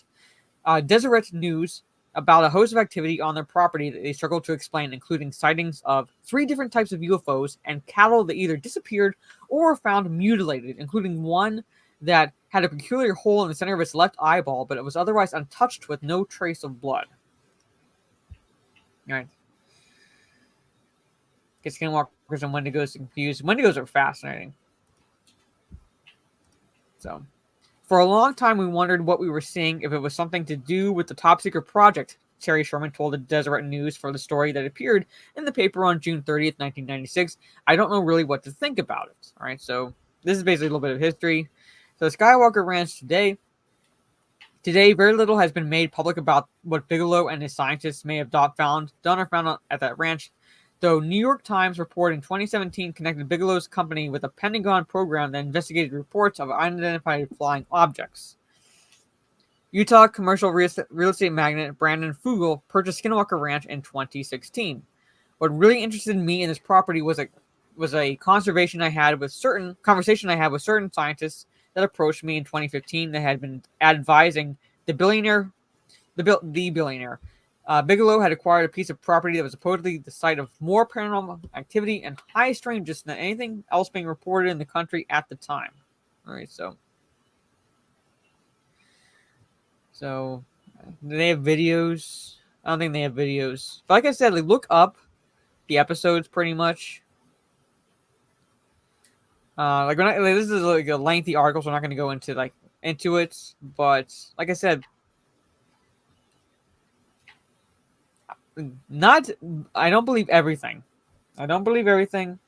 Deseret News about a host of activity on their property that they struggled to explain, including sightings of 3 different types of UFOs and cattle that either disappeared or were found mutilated, including one that had a peculiar hole in the center of its left eyeball, but it was otherwise untouched with no trace of blood. All right. Get Skinwalkers and Wendigos confused. Wendigos are fascinating. So, for a long time, we wondered what we were seeing, if it was something to do with the top secret project, Terry Sherman told the Deseret News for the story that appeared in the paper on June 30th, 1996. I don't know really what to think about it. All right, so this is basically a little bit of history. So, Skywalker Ranch today, very little has been made public about what Bigelow and his scientists may have done or found at that ranch, though New York Times report in 2017 connected Bigelow's company with a Pentagon program that investigated reports of unidentified flying objects. Utah commercial real estate magnate Brandon Fugel purchased Skinwalker Ranch in 2016. What really interested me in this property was a conversation I had with certain scientists that approached me in 2015 that had been advising the billionaire. Bigelow had acquired a piece of property that was supposedly the site of more paranormal activity and high strangeness than anything else being reported in the country at the time. All right, so do they have videos? I don't think they have videos. But like I said, look up the episodes pretty much. This is like a lengthy article, so I'm not going to go into it. But like I said, I don't believe everything. I don't believe everything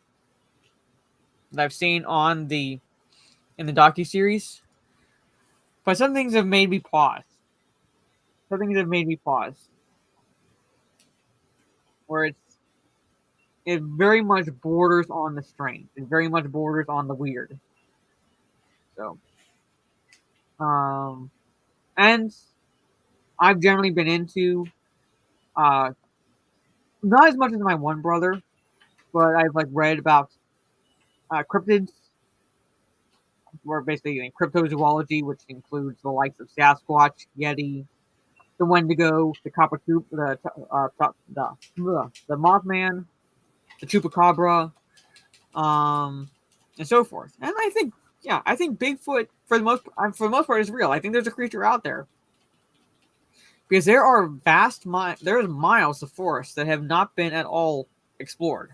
that I've seen in the docuseries. But some things have made me pause. Where it very much borders on the strange. It very much borders on the weird. So, and I've generally been into, not as much as my one brother, but I've read about cryptids, or basically cryptozoology, which includes the likes of Sasquatch, Yeti, the Wendigo, the Cockapoo, the Mothman, the Chupacabra, and so forth. And I think Bigfoot for the most part is real. I think there's a creature out there, because there are there's miles of forest that have not been at all explored.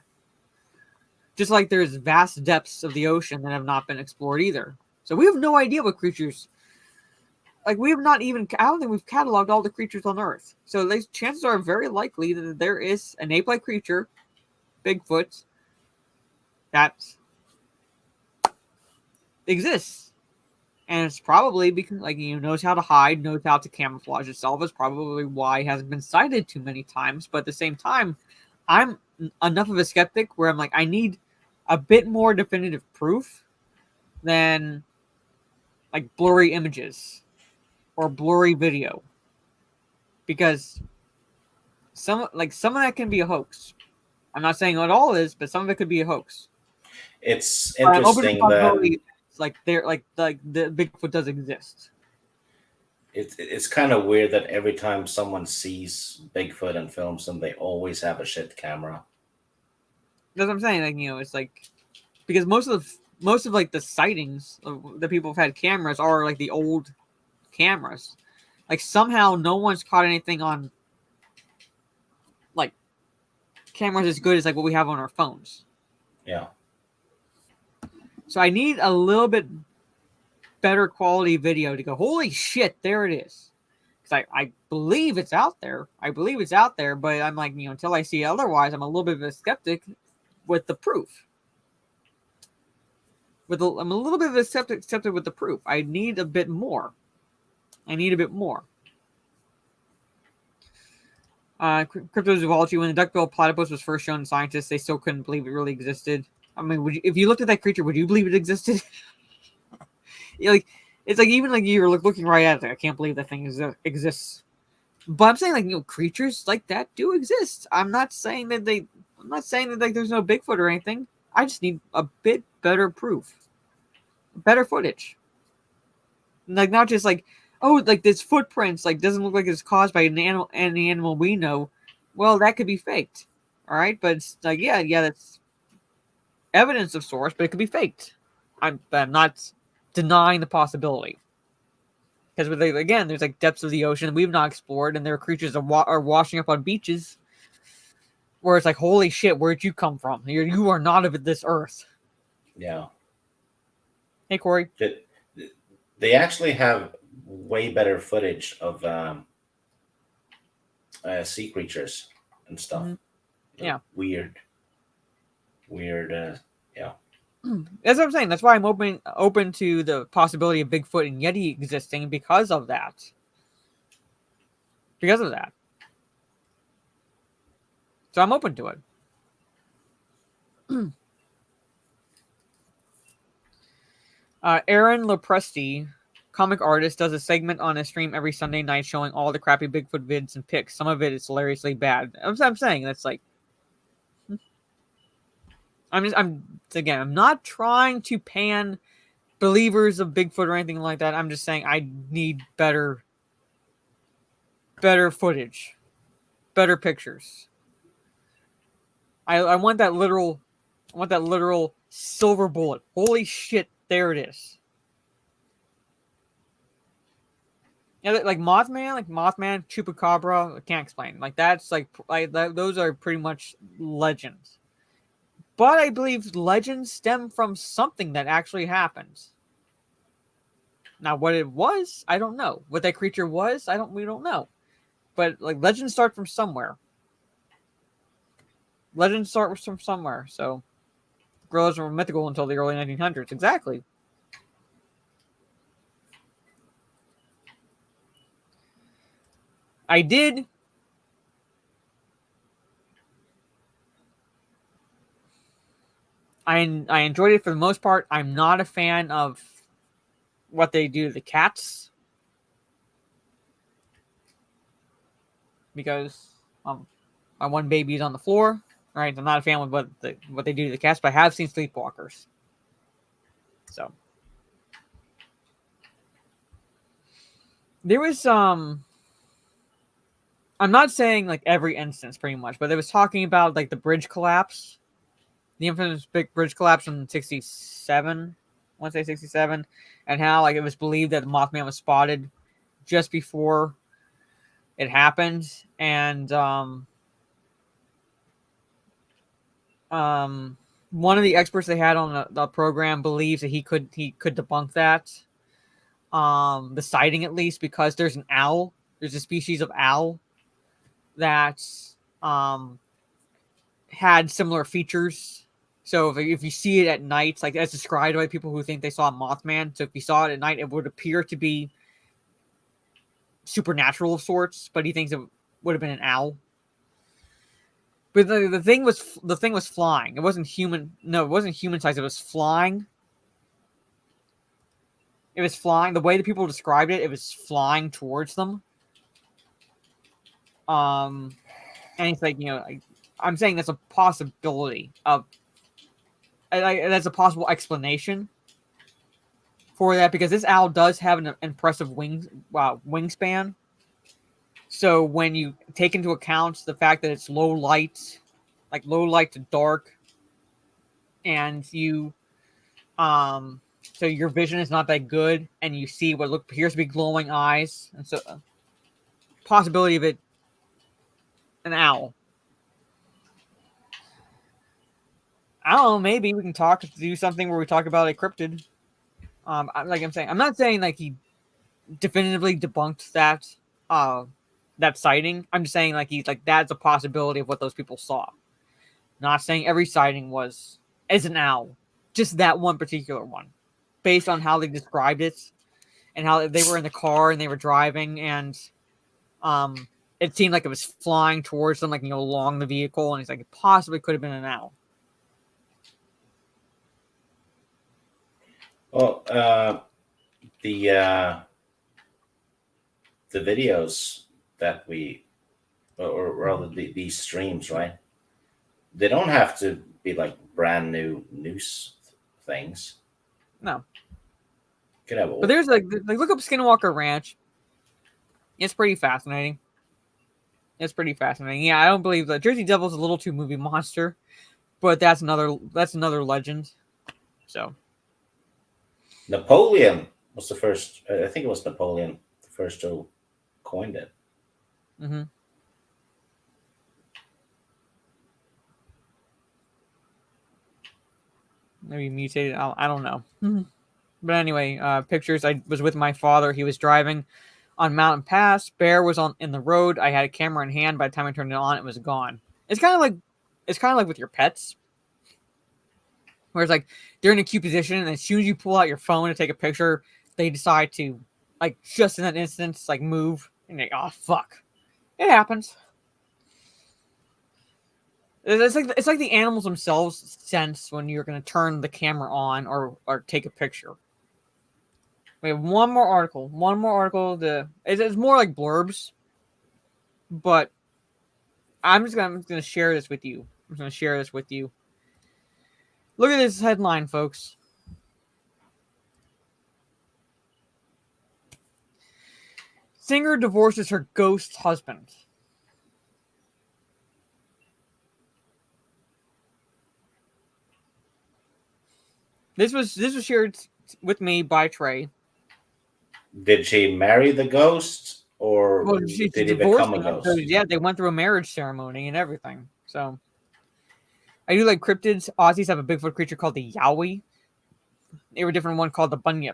Just like there's vast depths of the ocean that have not been explored either. So we have no idea what creatures. Like we have not even. I don't think we've cataloged all the creatures on Earth. So the chances are very likely that there is an ape-like creature, Bigfoot, that exists, and it's probably because knows how to hide, knows how to camouflage itself. Is probably why it hasn't been sighted too many times. But at the same time, I'm enough of a skeptic where I'm like, I need a bit more definitive proof than like blurry images or blurry video, because some of that can be a hoax. I'm not saying it all is, but some of it could be a hoax. It's I'm open to the interesting that possibility the Bigfoot does exist. it's kind of weird that every time someone sees Bigfoot and films them, they always have a shit camera. That's what I'm saying. It's like because most of like the sightings that people have had cameras are like the old cameras. Like somehow no one's caught anything on like cameras as good as like what we have on our phones. Yeah. So I need a little bit better quality video to go, holy shit, there it is. Because I believe it's out there. But I'm like, until I see otherwise, I'm a little bit of a skeptic with the proof. I'm a little bit of a skeptic with the proof. I need a bit more. Cryptozoology, when the duck-billed platypus was first shown to scientists, they still couldn't believe it really existed. I mean, if you looked at that creature, would you believe it existed? It's like even like you're looking right at it. I can't believe that thing exists. But I'm saying creatures like that do exist. I'm not saying that there's no Bigfoot or anything. I just need a bit better proof, better footage. Like not just like, oh, like this footprints doesn't look like it's caused by any animal we know. Well, that could be faked. All right, but it's like yeah, that's evidence of source, but it could be faked. I'm not denying the possibility, because again, there's like depths of the ocean we've not explored, and there are creatures that are washing up on beaches where it's like, holy shit, where'd you come from? You are not of this earth. Yeah. Hey, Corey. They actually have way better footage of sea creatures and stuff. Mm-hmm. Yeah. Weird. Yeah. That's what I'm saying. That's why I'm open to the possibility of Bigfoot and Yeti existing because of that. So I'm open to it. Aaron Lopresti, comic artist, does a segment on a stream every Sunday night showing all the crappy Bigfoot vids and pics. Some of it is hilariously bad. I'm saying that's like, I'm not trying to pan believers of Bigfoot or anything like that. I'm just saying I need better footage, better pictures. I want that literal silver bullet. Holy shit, there it is. Yeah, like Mothman, Chupacabra. I can't explain. Like that's those are pretty much legends. But I believe legends stem from something that actually happened. Now, what it was, I don't know. What that creature was, we don't know. But like legends start from somewhere. So gorillas were mythical until the early 1900s. Exactly. I enjoyed it for the most part. I'm not a fan of what they do to the cats, because my one baby is on the floor. Right, I'm not a fan of what they do to the cats, but I have seen Sleepwalkers. So there was I'm not saying like every instance pretty much, but they was talking about like the bridge collapse, the infamous big bridge collapse in 67, I want to say 67, and how like it was believed that the Mothman was spotted just before it happened, and one of the experts they had on the program believes that he could debunk that. The sighting, at least, because there's an owl. There's a species of owl that had similar features. So if you see it at night, like as described by people who think they saw a Mothman, so if you saw it at night, it would appear to be supernatural of sorts, but he thinks it would have been an owl. But the thing was flying. It wasn't human. No, it wasn't human size. It was flying. It was flying. The way that people described it, it was flying towards them. And it's like, I'm saying that's a possibility of. That's a possible explanation for that, because this owl does have an impressive wingspan. So when you take into account the fact that it's low light to dark, and so your vision is not that good, and you see what appears to be glowing eyes, and so possibility of it, an owl. I don't know. Maybe we can do something where we talk about a cryptid. Like I'm saying, I'm not saying like he definitively debunked that sighting. I'm just saying that's a possibility of what those people saw. Not saying every sighting is an owl, just that one particular one, based on how they described it and how they were in the car and they were driving, and it seemed like it was flying towards them, along the vehicle, and he's like, it possibly could have been an owl. Well, the videos that or rather these streams, right? They don't have to be like brand new news things. No. Could have but there's look up Skinwalker Ranch. It's pretty fascinating. Yeah, I don't believe that Jersey Devil's a little too movie monster, but that's another legend. So. Napoleon was the first. I think it was Napoleon, the first who coined it. Mm-hmm. Maybe mutated. I don't know. Mm-hmm. But anyway, pictures. I was with my father. He was driving on Mountain Pass. Bear was in the road. I had a camera in hand. By the time I turned it on, it was gone. It's kind of like with your pets. Where it's like they're in a cute position, and as soon as you pull out your phone to take a picture, they decide to, just in that instance, move. And oh fuck, it happens. It's like the animals themselves sense when you're going to turn the camera on or take a picture. We have one more article. It's more like blurbs, but I'm just gonna share this with you. Look at this headline, folks. Singer divorces her ghost husband. This was shared with me by Trey. Did she marry the ghost, or did he become a ghost? Yeah, they went through a marriage ceremony and everything. So. I do like cryptids. Aussies have a Bigfoot creature called the Yowie. They were a different one called the Bunyip.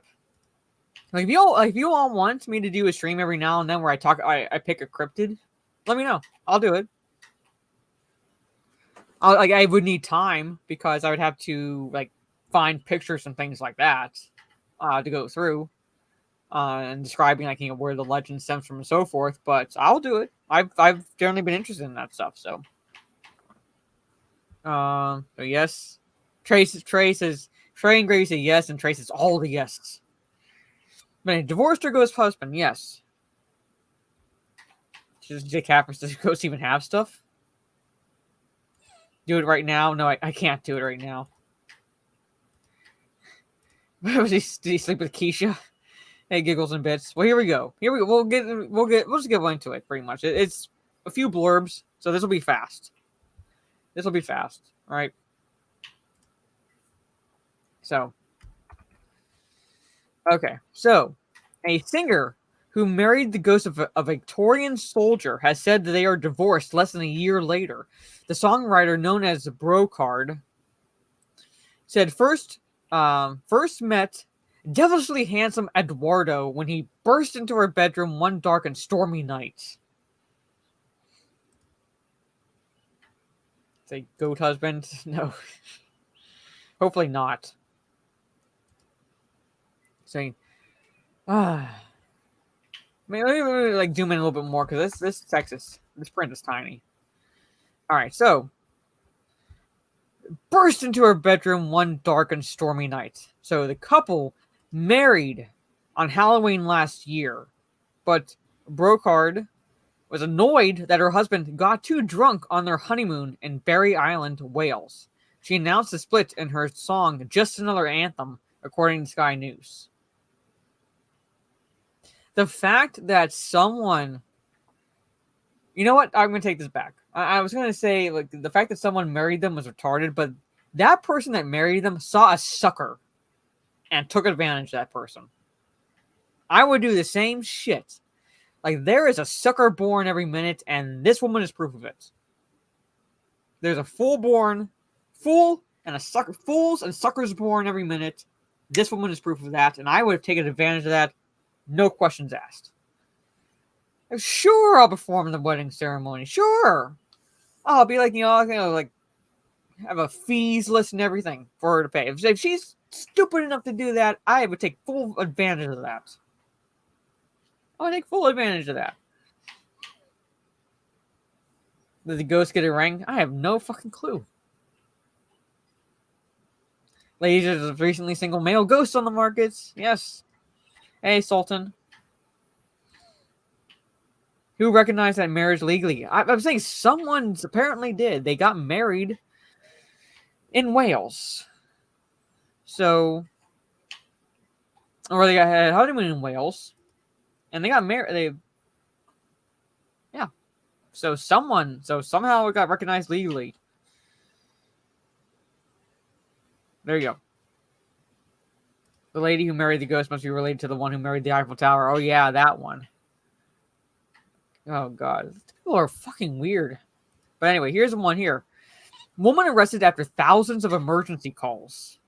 If you all want me to do a stream every now and then where I pick a cryptid, let me know. I'll do it. I would need time because I would have to find pictures and things like that to go through and describing where the legend stems from and so forth. But I'll do it. I've generally been interested in that stuff. So. So yes, Trey says Trey and Gravy say yes, and Trey says all the yeses. But divorced her ghost husband, yes. Jake Happers, does ghosts even have stuff? Do it right now? No, I can't do it right now. Did he sleep with Keisha? Hey, giggles and bits. Well, here we go. We'll just get into it. Pretty much, it's a few blurbs, so this will be fast. All right? So, okay. So, a singer who married the ghost of a Victorian soldier has said that they are divorced less than a year later. The songwriter, known as Brocard, said first met devilishly handsome Eduardo when he burst into her bedroom one dark and stormy night. Say goat husband? No. Hopefully not. Saying, let me like zoom in a little bit more because this text is, this print is tiny. All right, so burst into her bedroom one dark and stormy night. So the couple married on Halloween last year, but Brocard was annoyed that her husband got too drunk on their honeymoon in Berry Island, Wales. She announced the split in her song Just Another Anthem, according to Sky News. The fact that someone... You know what? I'm going to take this back. I was going to say, like, the fact that someone married them was retarded, but that person that married them saw a sucker and took advantage of that person. I would do the same shit. Like, there is a sucker born every minute, and this woman is proof of it. There's a full-born fool and a sucker. Fools and suckers born every minute. This woman is proof of that, and I would have taken advantage of that. No questions asked. Sure, I'll perform the wedding ceremony. Sure. I'll be like, like, have a fees list and everything for her to pay. If she's stupid enough to do that, I would take full advantage of that. I would take full advantage of that. Did the ghost get a ring? I have no fucking clue. Ladies, there's a recently single male ghost on the markets. Yes. Hey, Sultan. Who recognized that marriage legally? I'm saying someone apparently did. They got married in Wales. So, or they had a honeymoon in Wales. And they got married. Yeah. So somehow it got recognized legally. There you go. The lady who married the ghost must be related to the one who married the Eiffel Tower. Oh yeah, that one. Oh god. People are fucking weird. But anyway, here's the one here. Woman arrested after thousands of emergency calls.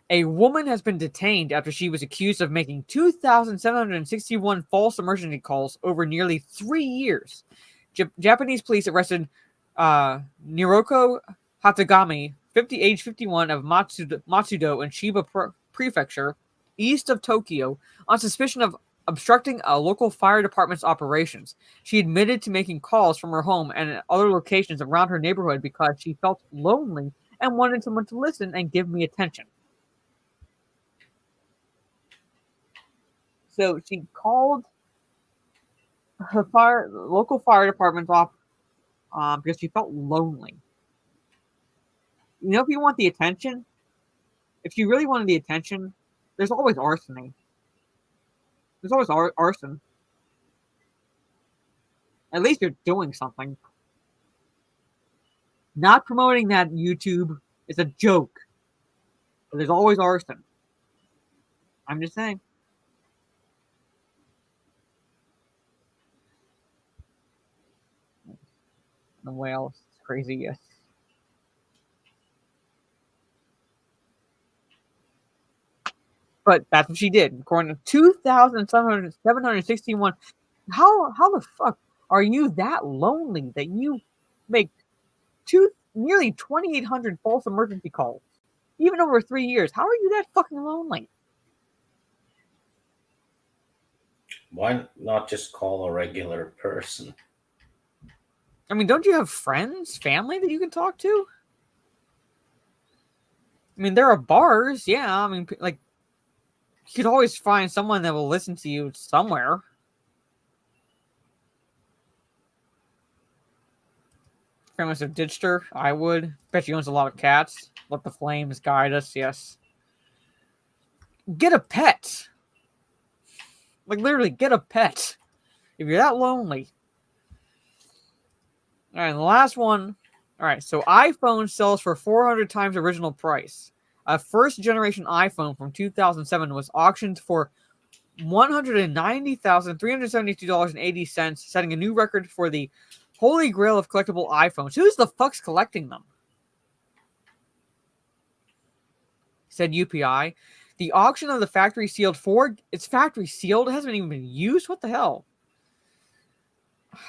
A woman has been detained after she was accused of making 2,761 false emergency calls over nearly 3 years. Japanese police arrested Niroko Hatagami, age 51, of Matsudo in Chiba Prefecture, east of Tokyo, on suspicion of obstructing a local fire department's operations. She admitted to making calls from her home and other locations around her neighborhood because she felt lonely and wanted someone to listen and give me attention. So she called her local fire department off because she felt lonely. You know, if you want the attention, if you really wanted the attention, there's always arsoning. There's always arson. At least you're doing something. Not promoting that YouTube is a joke. But there's always arson. I'm just saying. The whale is crazy, yes. But that's what she did. According to 2,761. How the fuck are you that lonely that you make nearly 2,800 false emergency calls? Even over 3 years. How are you that fucking lonely? Why not just call a regular person? I mean, don't you have friends, family that you can talk to? I mean, there are bars, yeah. I mean, like, you could always find someone that will listen to you somewhere. If I must have ditched her, I would. Bet she owns a lot of cats. Let the flames guide us, yes. Get a pet. Like, literally, get a pet. If you're that lonely. All right, the last one. All right, so iPhone sells for 400 times original price. A first-generation iPhone from 2007 was auctioned for $190,372.80, setting a new record for the holy grail of collectible iPhones. Who's the fuck's collecting them? said UPI. The auction of the factory sealed it's factory sealed. It hasn't even been used. What the hell?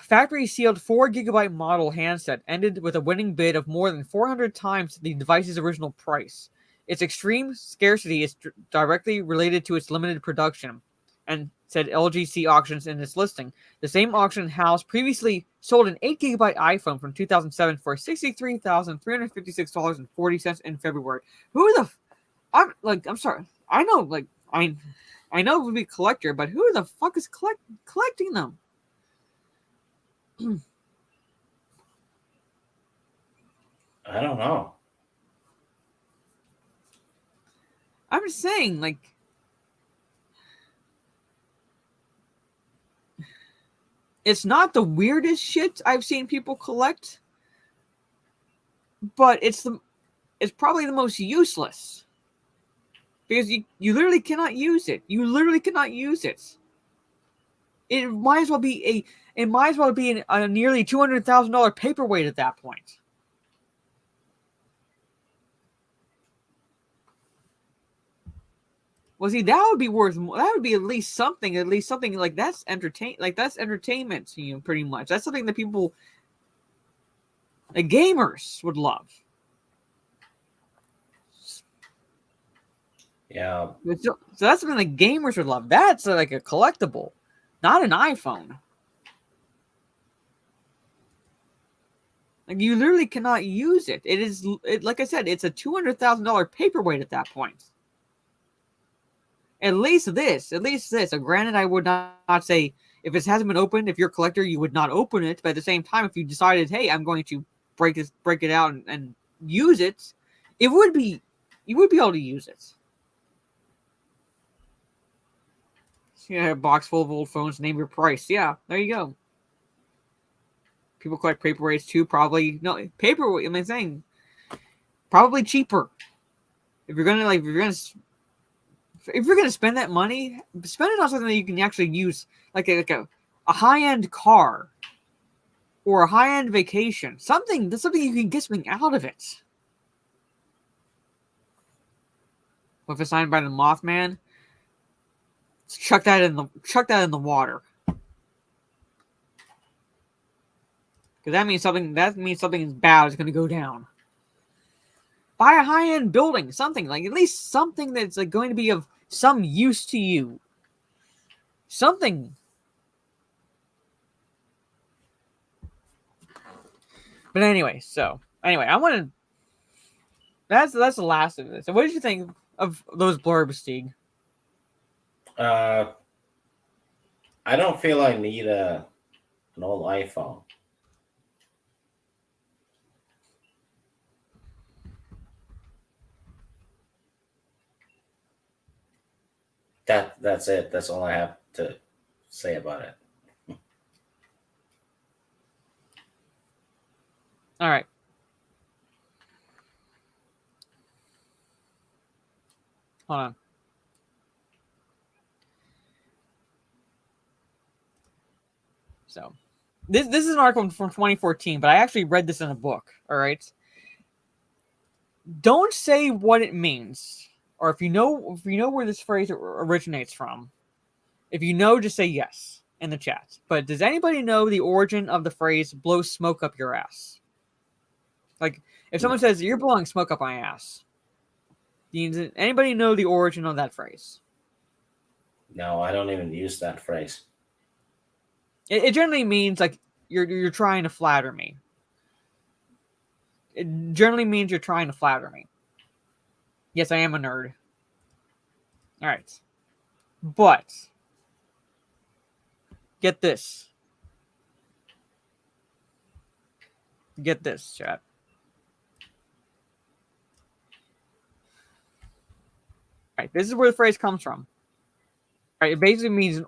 Factory sealed 4 GB model handset ended with a winning bid of more than 400 times the device's original price. Its extreme scarcity is directly related to its limited production, and said LGC Auctions in its listing. The same auction house previously sold an 8 GB iPhone from 2007 for $63,356.40 in February. Who the? I'm sorry. I know, I know it would be a collector, but who the fuck is collecting them? I don't know. I'm just saying, it's not the weirdest shit I've seen people collect, but it's probably the most useless. Because you literally cannot use it. You literally cannot use it. It might as well be a nearly $200,000 paperweight at that point. Well, see, that would be worth more. That would be at least something like that's entertainment, pretty much. That's something that people, the gamers, would love. Yeah. So that's something the gamers would love. That's like a collectible, not an iPhone. Like, you literally cannot use it. Like I said, it's a $200,000 paperweight at that point. At least this. Granted, I would not say if it hasn't been opened, if you're a collector, you would not open it. But at the same time, if you decided, hey, I'm going to break it out and use it, you would be able to use it. Yeah, a box full of old phones. Name your price. Yeah, there you go. People collect paperweights too. Probably no paperweight. I'm saying probably cheaper. If you're gonna spend that money, spend it on something that you can actually use, like a high-end car or a high-end vacation. Something you can get something out of it. If it's signed by the Mothman, chuck that in the water. Because that means something bad is going to go down. Buy a high-end building, something at least something that's going to be of some use to you. Something. But anyway, I want to. That's the last of this. So, what did you think of those blurbs, Steve? I don't feel I need an old iPhone. That's it. That's all I have to say about it. All right. Hold on. So, this is an article from 2014, but I actually read this in a book. All right. Don't say what it means, or if you know where this phrase originates from. If you know, just say yes in the chat. But does anybody know the origin of the phrase "blow smoke up your ass"? Like, if someone says you're blowing smoke up my ass, does anybody know the origin of that phrase? No, I don't even use that phrase. It generally means like you're trying to flatter me. It generally means you're trying to flatter me. Yes, I am a nerd. All right. But get this. Get this, chat. All right, this is where the phrase comes from. All right, it basically means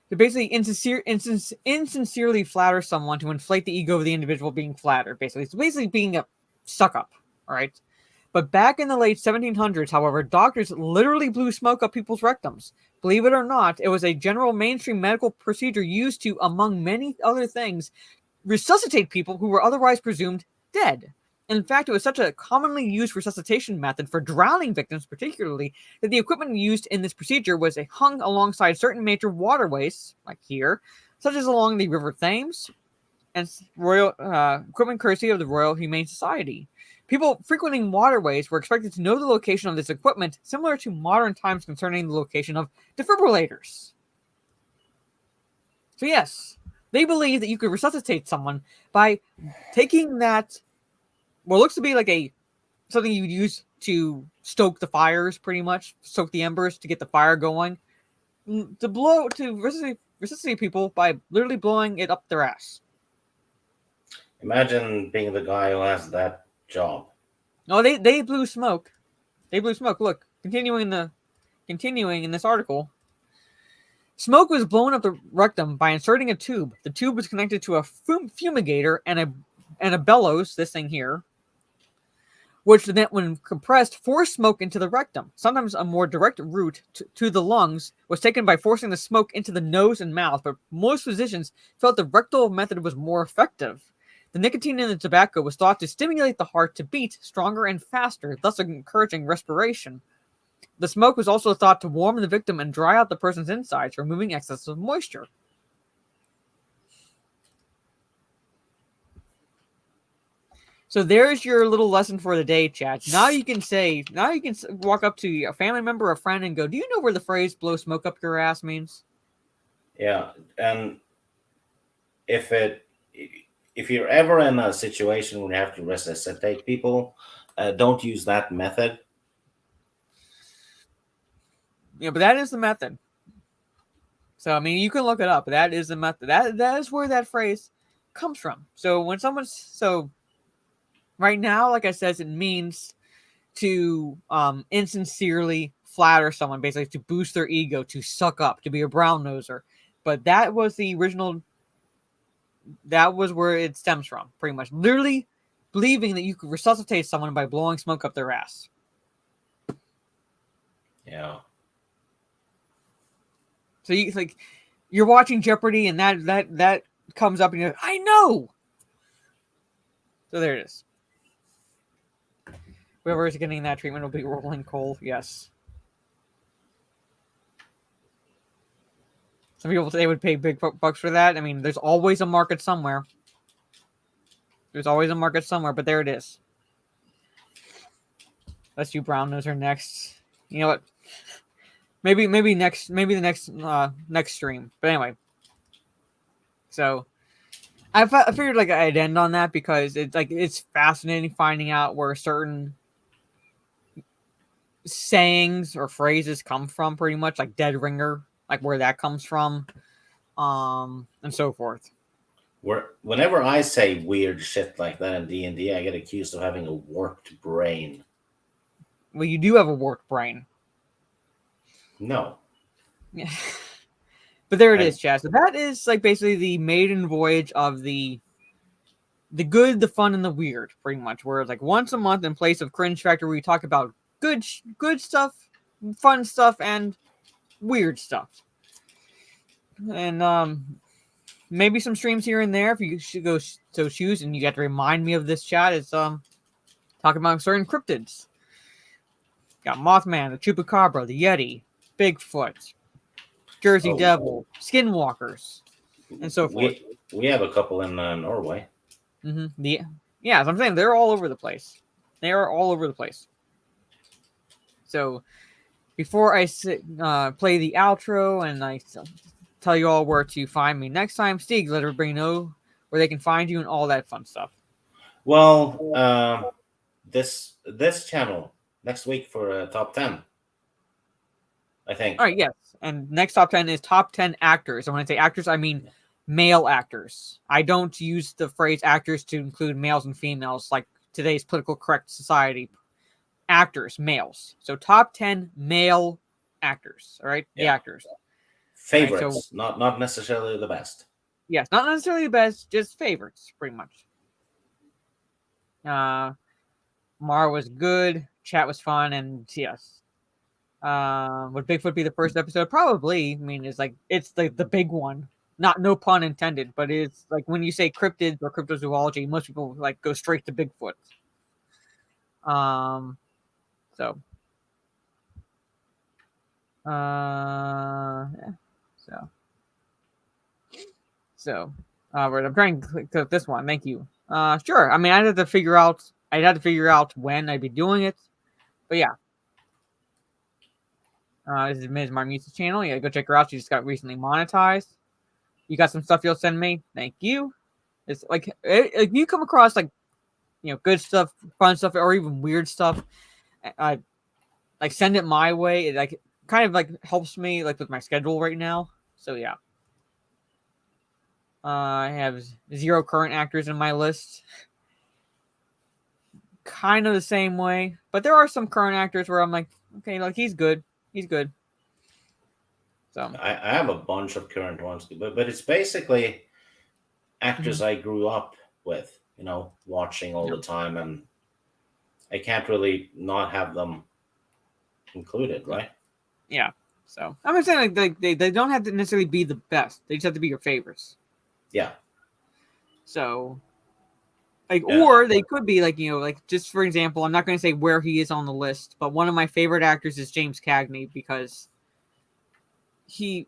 to basically insincerely flatter someone to inflate the ego of the individual being flattered. Basically, it's basically being a suck up. All right. But back in the late 1700s, however, doctors literally blew smoke up people's rectums. Believe it or not, it was a general mainstream medical procedure used to, among many other things, resuscitate people who were otherwise presumed dead. In fact, it was such a commonly used resuscitation method for drowning victims, particularly, that the equipment used in this procedure was hung alongside certain major waterways, like here, such as along the River Thames, and royal equipment courtesy of the Royal Humane Society. People frequenting waterways were expected to know the location of this equipment, similar to modern times concerning the location of defibrillators. So yes, they believe that you could resuscitate someone by taking that, what looks to be like something you would use to stoke the fires, pretty much, stoke the embers to get the fire going, to resuscitate people by literally blowing it up their ass. Imagine being the guy who has that job. No, they blew smoke. They blew smoke. Look, continuing in this article, smoke was blown up the rectum by inserting a tube. The tube was connected to a fumigator and a bellows. This thing here, which then, when compressed, forced smoke into the rectum. Sometimes a more direct route to the lungs was taken by forcing the smoke into the nose and mouth, but most physicians felt the rectal method was more effective. The nicotine in the tobacco was thought to stimulate the heart to beat stronger and faster, thus encouraging respiration. The smoke was also thought to warm the victim and dry out the person's insides, removing excessive moisture. So there's your little lesson for the day, chat. Now you can walk up to a family member or a friend and go, do you know where the phrase blow smoke up your ass means? Yeah, and if you're ever in a situation where you have to resuscitate people, don't use that method. Yeah, but that is the method. So, I mean, you can look it up. But that is the method. That is where that phrase comes from. So, when right now, like I said, it means to insincerely flatter someone, basically to boost their ego, to suck up, to be a brown noser. But that was the original. That was where it stems from, pretty much. Literally believing that you could resuscitate someone by blowing smoke up their ass. Yeah. So you're watching Jeopardy, and that comes up, and you're like, I know. So there it is. Whoever is getting that treatment will be rolling coal. Yes. Some people say they would pay big bucks for that. I mean, there's always a market somewhere. But there it is. Let's do brown noser next. You know what? Maybe the next stream. But anyway. So I figured I'd end on that because it's fascinating finding out where certain sayings or phrases come from, pretty much, like dead ringer, like where that comes from, and so forth. Whenever I say weird shit like that in D&D, I get accused of having a warped brain. Well, you do have a warped brain. No. Yeah. But there it is, Chad. So that is basically the maiden voyage of the good, the fun, and the weird, pretty much. Where it's once a month in place of Cringe Factor, we talk about good stuff, fun stuff, and weird stuff. And maybe some streams here and there if you should go so choose, and you got to remind me of this, chat. It's talking about certain cryptids. Got Mothman, the Chupacabra, the Yeti, Bigfoot, Jersey Devil, Skinwalkers, and so forth. We have a couple in Norway. Mm-hmm. Yeah, as I'm saying, they're all over the place. They are all over the place. So before I play the outro and I tell you all where to find me next time, Stieg, let everybody know where they can find you and all that fun stuff. Well, this channel next week for top 10, I think. All right, yes. And next top 10 is top 10 actors. And when I say actors, I mean male actors. I don't use the phrase actors to include males and females like today's political correct society. Actors, males. So top 10 male actors. All right, yeah. The actors. Favorites, right, so, not necessarily the best. Yes, not necessarily the best, just favorites, pretty much. Mara was good. Chat was fun, and yes. Would Bigfoot be the first episode? Probably. I mean, it's the big one. No pun intended, but it's when you say cryptids or cryptozoology, most people go straight to Bigfoot. So, yeah. Right, I'm trying to click this one. Thank you. Sure. I mean, I'd have to figure out when I'd be doing it, but yeah. This is Ms. Marmuse's channel. Yeah, go check her out. She just got recently monetized. You got some stuff you'll send me. Thank you. It's like if you come across like good stuff, fun stuff, or even weird stuff, like send it my way. It like kind of like helps me like with my schedule right now. So yeah. I have 0 current actors in my list. Kind of the same way, but there are some current actors where I'm like, okay, like he's good. So I have a bunch of current ones, but it's basically actors I grew up with, watching all the time, and I can't really not have them included, right? Yeah. So I'm saying like they don't have to necessarily be the best. They just have to be your favorites. Yeah. So or they could be like, like just for example, I'm not going to say where he is on the list, but one of my favorite actors is James Cagney because he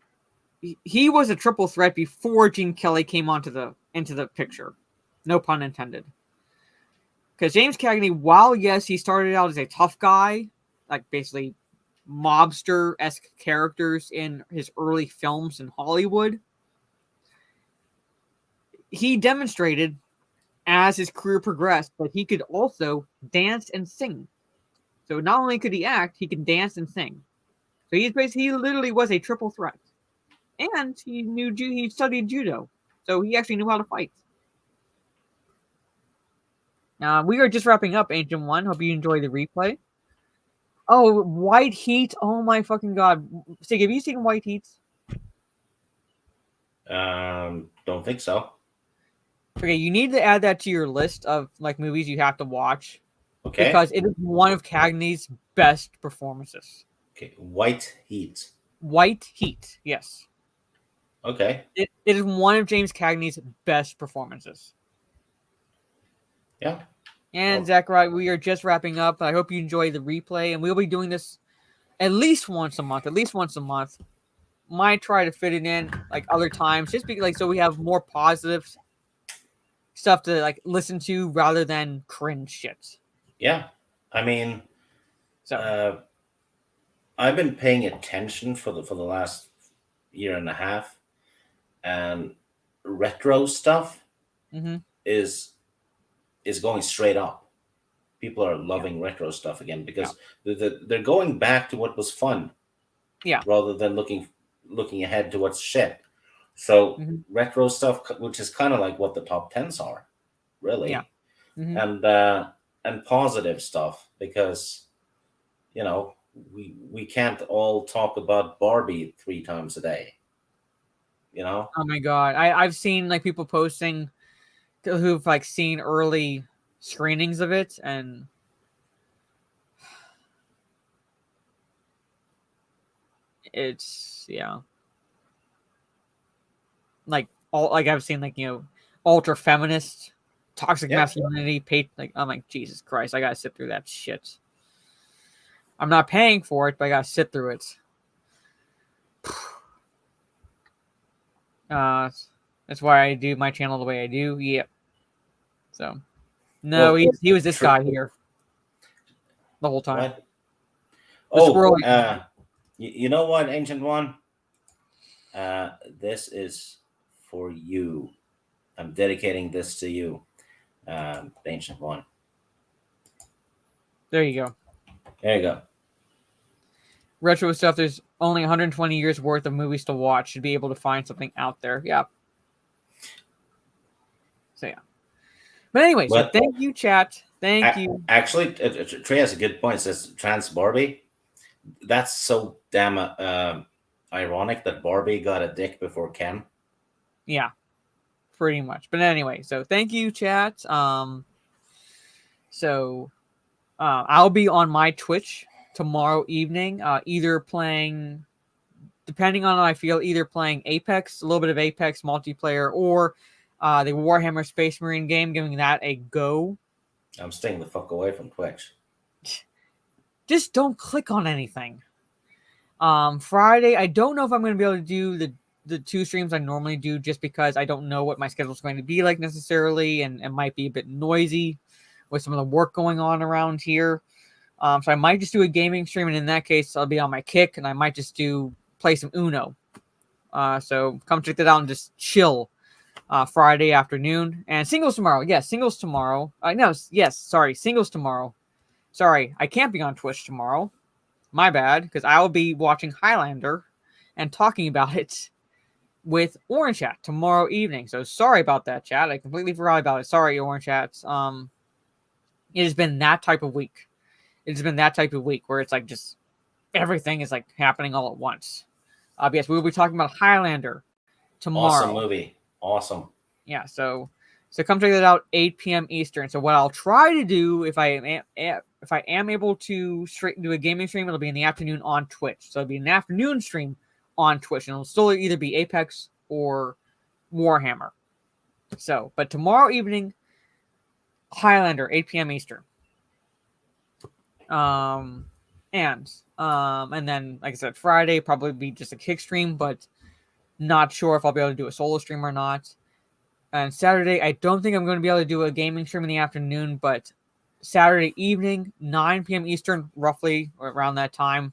was a triple threat before Gene Kelly came into the picture. No pun intended. Because James Cagney, while yes, he started out as a tough guy, like basically mobster-esque characters in his early films in Hollywood, he demonstrated as his career progressed that he could also dance and sing. So not only could he act, he could dance and sing. So he literally was a triple threat. And he studied judo. So he actually knew how to fight. We are just wrapping up Ancient One. Hope you enjoy the replay. Oh, White Heat. Oh my fucking god. Sig, have you seen White Heat? Don't think so. Okay, you need to add that to your list of like movies you have to watch. Okay. Because it is one of Cagney's best performances. Okay, White Heat. White Heat, yes. Okay. It is one of James Cagney's best performances. Yeah. And Zachary, we are just wrapping up. I hope you enjoy the replay, and we'll be doing this at least once a month. Might try to fit it in like other times, just because so we have more positive stuff to like listen to rather than cringe shit. Yeah, I mean, I've been paying attention for the last year and a half, and retro stuff is going straight up. People are loving retro stuff again because they're going back to what was fun, rather than looking ahead to what's shit. So retro stuff, which is kind of like what the top 10s are, really, and positive stuff because we can't all talk about Barbie 3 times a day. Oh my god, I've seen like people posting who've like seen early screenings of it, and it's like I've seen like ultra feminist, toxic masculinity, like I'm like Jesus Christ, I gotta sit through that shit. I'm not paying for it, but I gotta sit through it. That's why I do my channel the way I do. Yep. So, no, he was this guy here the whole time. What? You know what, Ancient One? This is for you. I'm dedicating this to you, Ancient One. There you go. There you go. Retro stuff. There's only 120 years worth of movies to watch. Should be able to find something out there. Yeah. So yeah. But anyway, so thank you, chat. Thank you. Actually, Trey has a good point. It says trans Barbie. That's so damn ironic that Barbie got a dick before Ken. Yeah, pretty much. But anyway, so thank you, chat. I'll be on my Twitch tomorrow evening, either playing, depending on how I feel, either playing Apex, a little bit of Apex multiplayer, or the Warhammer Space Marine game, giving that a go. I'm staying the fuck away from Twitch. just don't click on anything. Friday, I don't know if I'm going to be able to do the 2 streams I normally do, just because I don't know what my schedule is going to be like necessarily, and it might be a bit noisy with some of the work going on around here. So I might just do a gaming stream, and in that case, I'll be on my kick, and I might just play some Uno. So come check that out and just chill Friday afternoon. And singles tomorrow. Yes, singles tomorrow. Singles tomorrow. Sorry, I can't be on Twitch tomorrow. My bad, because I will be watching Highlander and talking about it with Orange Chat tomorrow evening. So sorry about that, chat. I completely forgot about it. Sorry, Orange Chats. It has been that type of week. It's been that type of week where it's like just everything is like happening all at once. Yes, we will be talking about Highlander tomorrow. Awesome movie. Awesome. Yeah, so come check that out, 8 p.m. Eastern. So what I'll try to do, if I am able to do a gaming stream, it'll be in the afternoon on Twitch. So it'll be an afternoon stream on Twitch, and it'll still either be Apex or Warhammer. So, but tomorrow evening, Highlander, 8 p.m. Eastern. And then, like I said, Friday probably be just a kick stream, but not sure if I'll be able to do a solo stream or not. And Saturday, I don't think I'm going to be able to do a gaming stream in the afternoon, but Saturday evening, 9 p.m. Eastern, roughly around that time,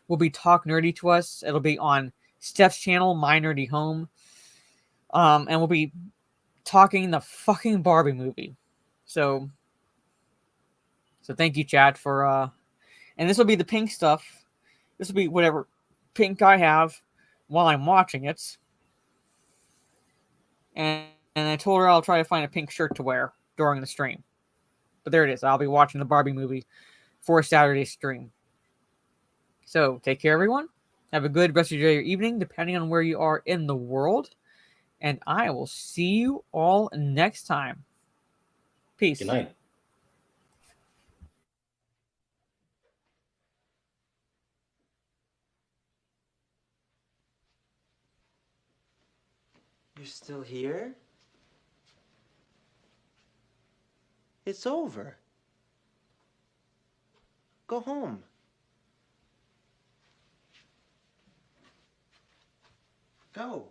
will be Talk Nerdy to Us. It'll be on Steph's channel, My Nerdy Home. And we'll be talking the fucking Barbie movie. So thank you, chat, for and this will be the pink stuff. This will be whatever pink I have while I'm watching it. And I told her I'll try to find a pink shirt to wear during the stream. But there it is. I'll be watching the Barbie movie for Saturday's stream. So take care, everyone. Have a good rest of your day or evening, depending on where you are in the world. And I will see you all next time. Peace. Good night. You're still here? It's over. Go home. Go.